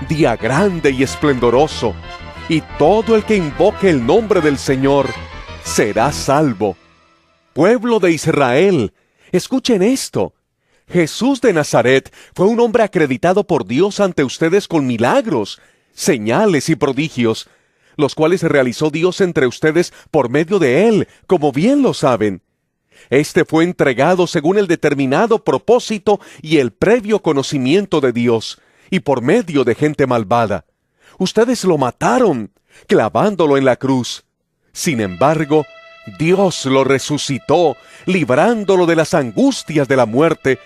día grande y esplendoroso, y todo el que invoque el nombre del Señor será salvo. Pueblo de Israel, escuchen esto. Jesús de Nazaret fue un hombre acreditado por Dios ante ustedes con milagros, señales y prodigios, los cuales realizó Dios entre ustedes por medio de él, como bien lo saben. Este fue entregado según el determinado propósito y el previo conocimiento de Dios, y por medio de gente malvada. Ustedes lo mataron, clavándolo en la cruz. Sin embargo, Dios lo resucitó, librándolo de las angustias de la muerte,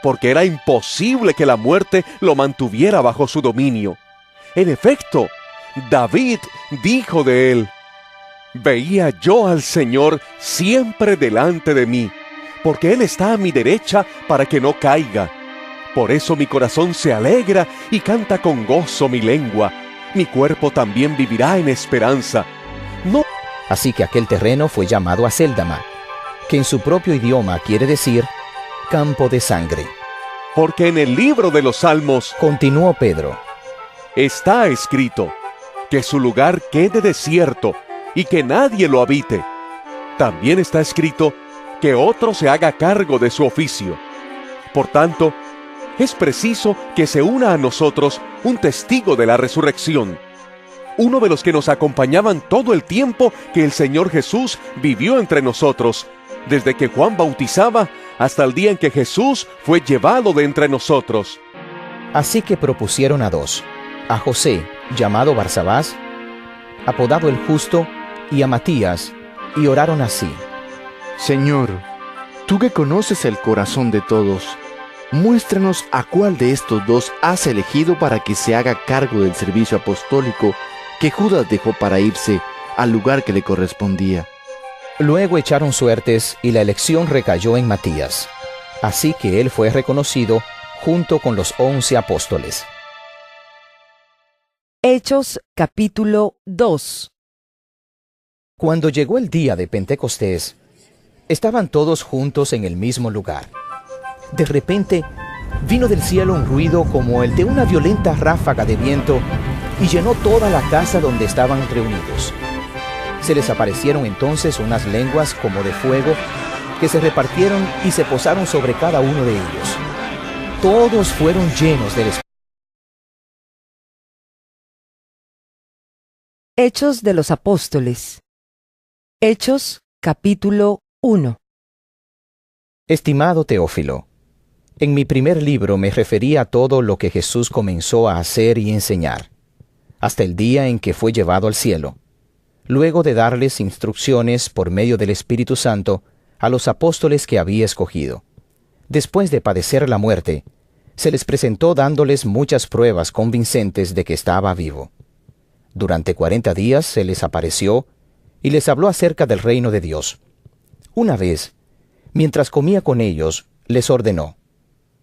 porque era imposible que la muerte lo mantuviera bajo su dominio. En efecto, David dijo de él: veía yo al Señor siempre delante de mí, porque Él está a mi derecha para que no caiga. Por eso mi corazón se alegra y canta con gozo mi lengua. Mi cuerpo también vivirá en esperanza. No. Así que aquel terreno fue llamado Acéldama, que en su propio idioma quiere decir campo de sangre. Porque en el libro de los Salmos, continuó Pedro, está escrito que su lugar quede desierto y que nadie lo habite. También está escrito que otro se haga cargo de su oficio. Por tanto, es preciso que se una a nosotros un testigo de la resurrección, uno de los que nos acompañaban todo el tiempo que el Señor Jesús vivió entre nosotros, desde que Juan bautizaba hasta el día en que Jesús fue llevado de entre nosotros. Así que propusieron a dos, a José, llamado Barsabás, apodado el Justo, y a Matías, y oraron así: Señor, tú que conoces el corazón de todos, muéstranos a cuál de estos dos has elegido para que se haga cargo del servicio apostólico que Judas dejó para irse al lugar que le correspondía. Luego echaron suertes y la elección recayó en Matías. Así que él fue reconocido junto con los 11 apóstoles. Hechos capítulo 2. Cuando llegó el día de Pentecostés, estaban todos juntos en el mismo lugar. De repente, vino del cielo un ruido como el de una violenta ráfaga de viento y llenó toda la casa donde estaban reunidos. Se les aparecieron entonces unas lenguas como de fuego que se repartieron y se posaron sobre cada uno de ellos. Todos fueron llenos del Espíritu. Hechos de los Apóstoles. Hechos capítulo 1. Estimado Teófilo, en mi primer libro me referí a todo lo que Jesús comenzó a hacer y enseñar, hasta el día en que fue llevado al cielo, luego de darles instrucciones por medio del Espíritu Santo a los apóstoles que había escogido. Después de padecer la muerte, se les presentó dándoles muchas pruebas convincentes de que estaba vivo. Durante 40 días se les apareció y les habló acerca del reino de Dios. Una vez, mientras comía con ellos, les ordenó: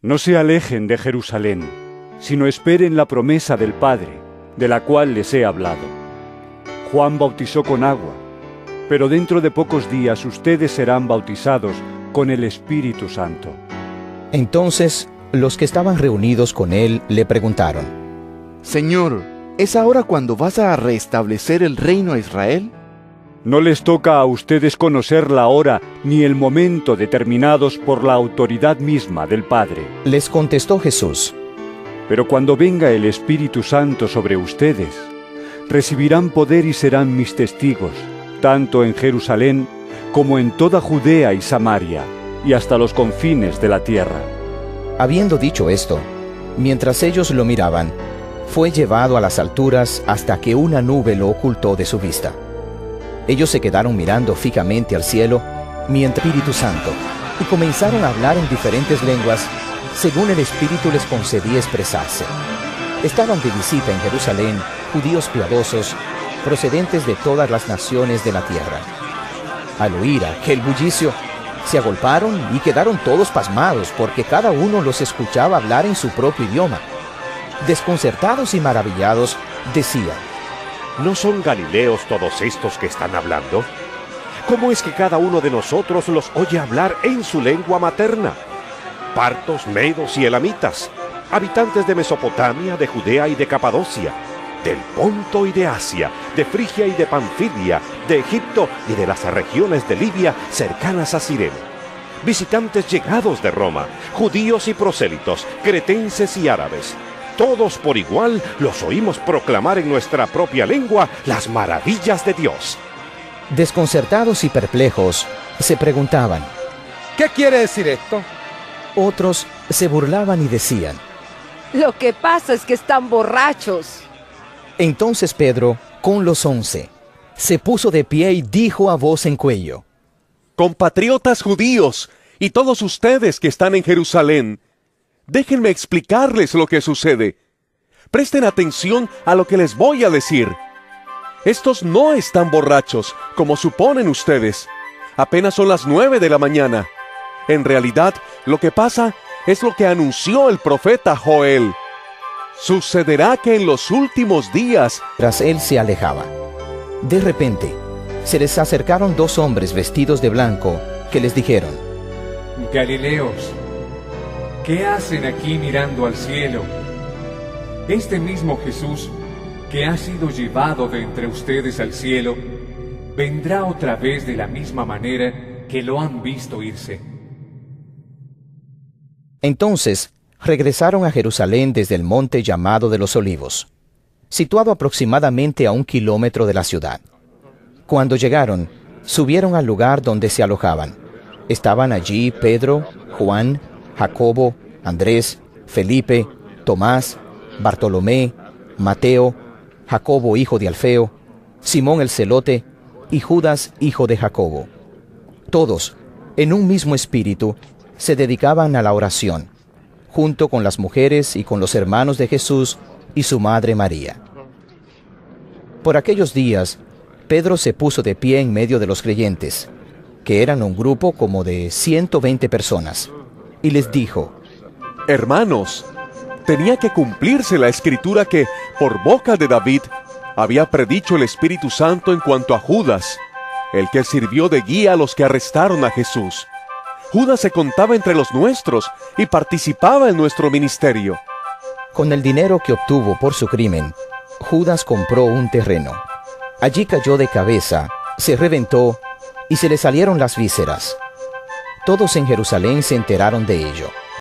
No se alejen de Jerusalén, sino esperen la promesa del Padre, de la cual les he hablado. Juan bautizó con agua, pero dentro de pocos días ustedes serán bautizados con el Espíritu Santo. Entonces, los que estaban reunidos con él le preguntaron: Señor, ¿es ahora cuando vas a restablecer el reino a Israel? No les toca a ustedes conocer la hora ni el momento determinados por la autoridad misma del Padre. Les contestó Jesús: Pero cuando venga el Espíritu Santo sobre ustedes, recibirán poder y serán mis testigos, tanto en Jerusalén como en toda Judea y Samaria, y hasta los confines de la tierra. Habiendo dicho esto, mientras ellos lo miraban, fue llevado a las alturas hasta que una nube lo ocultó de su vista. Ellos se quedaron mirando fijamente al cielo, mientras el Espíritu Santo, y comenzaron a hablar en diferentes lenguas, según el Espíritu les concedía expresarse. Estaban de visita en Jerusalén judíos piadosos, procedentes de todas las naciones de la tierra. Al oír aquel bullicio, se agolparon y quedaron todos pasmados, porque cada uno los escuchaba hablar en su propio idioma. Desconcertados y maravillados, decían: ¿No son galileos todos estos que están hablando? ¿Cómo es que cada uno de nosotros los oye hablar en su lengua materna? Partos, medos y elamitas, habitantes de Mesopotamia, de Judea y de Capadocia, del Ponto y de Asia, de Frigia y de Panfilia, de Egipto y de las regiones de Libia cercanas a Cirene. Visitantes llegados de Roma, judíos y prosélitos, cretenses y árabes. Todos por igual los oímos proclamar en nuestra propia lengua las maravillas de Dios. Desconcertados y perplejos, se preguntaban: ¿Qué quiere decir esto? Otros se burlaban y decían: Lo que pasa es que están borrachos. Entonces Pedro, con los 11, se puso de pie y dijo a voz en cuello: Compatriotas judíos y todos ustedes que están en Jerusalén, déjenme explicarles lo que sucede. Presten atención a lo que les voy a decir. Estos no están borrachos, como suponen ustedes. Apenas son las 9 de la mañana. En realidad, lo que pasa es lo que anunció el profeta Joel. Sucederá que en los últimos días... Tras él se alejaba. De repente, se les acercaron 2 hombres vestidos de blanco, que les dijeron: Galileos, ¿qué hacen aquí mirando al cielo? Este mismo Jesús, que ha sido llevado de entre ustedes al cielo, vendrá otra vez de la misma manera que lo han visto irse. Entonces regresaron a Jerusalén desde el monte llamado de los Olivos, situado aproximadamente a 1 kilómetro de la ciudad. Cuando llegaron, subieron al lugar donde se alojaban. Estaban allí Pedro, Juan, Jacobo, Andrés, Felipe, Tomás, Bartolomé, Mateo, Jacobo hijo de Alfeo, Simón el celote y Judas hijo de Jacobo. Todos, en un mismo espíritu, se dedicaban a la oración, junto con las mujeres y con los hermanos de Jesús y su madre María. Por aquellos días, Pedro se puso de pie en medio de los creyentes, que eran un grupo como de 120 personas, y les dijo: Hermanos, tenía que cumplirse la escritura que, por boca de David, había predicho el Espíritu Santo en cuanto a Judas, el que sirvió de guía a los que arrestaron a Jesús. Judas se contaba entre los nuestros y participaba en nuestro ministerio. Con el dinero que obtuvo por su crimen, Judas compró un terreno. Allí cayó de cabeza, se reventó y se le salieron las vísceras. Todos en Jerusalén se enteraron de ello.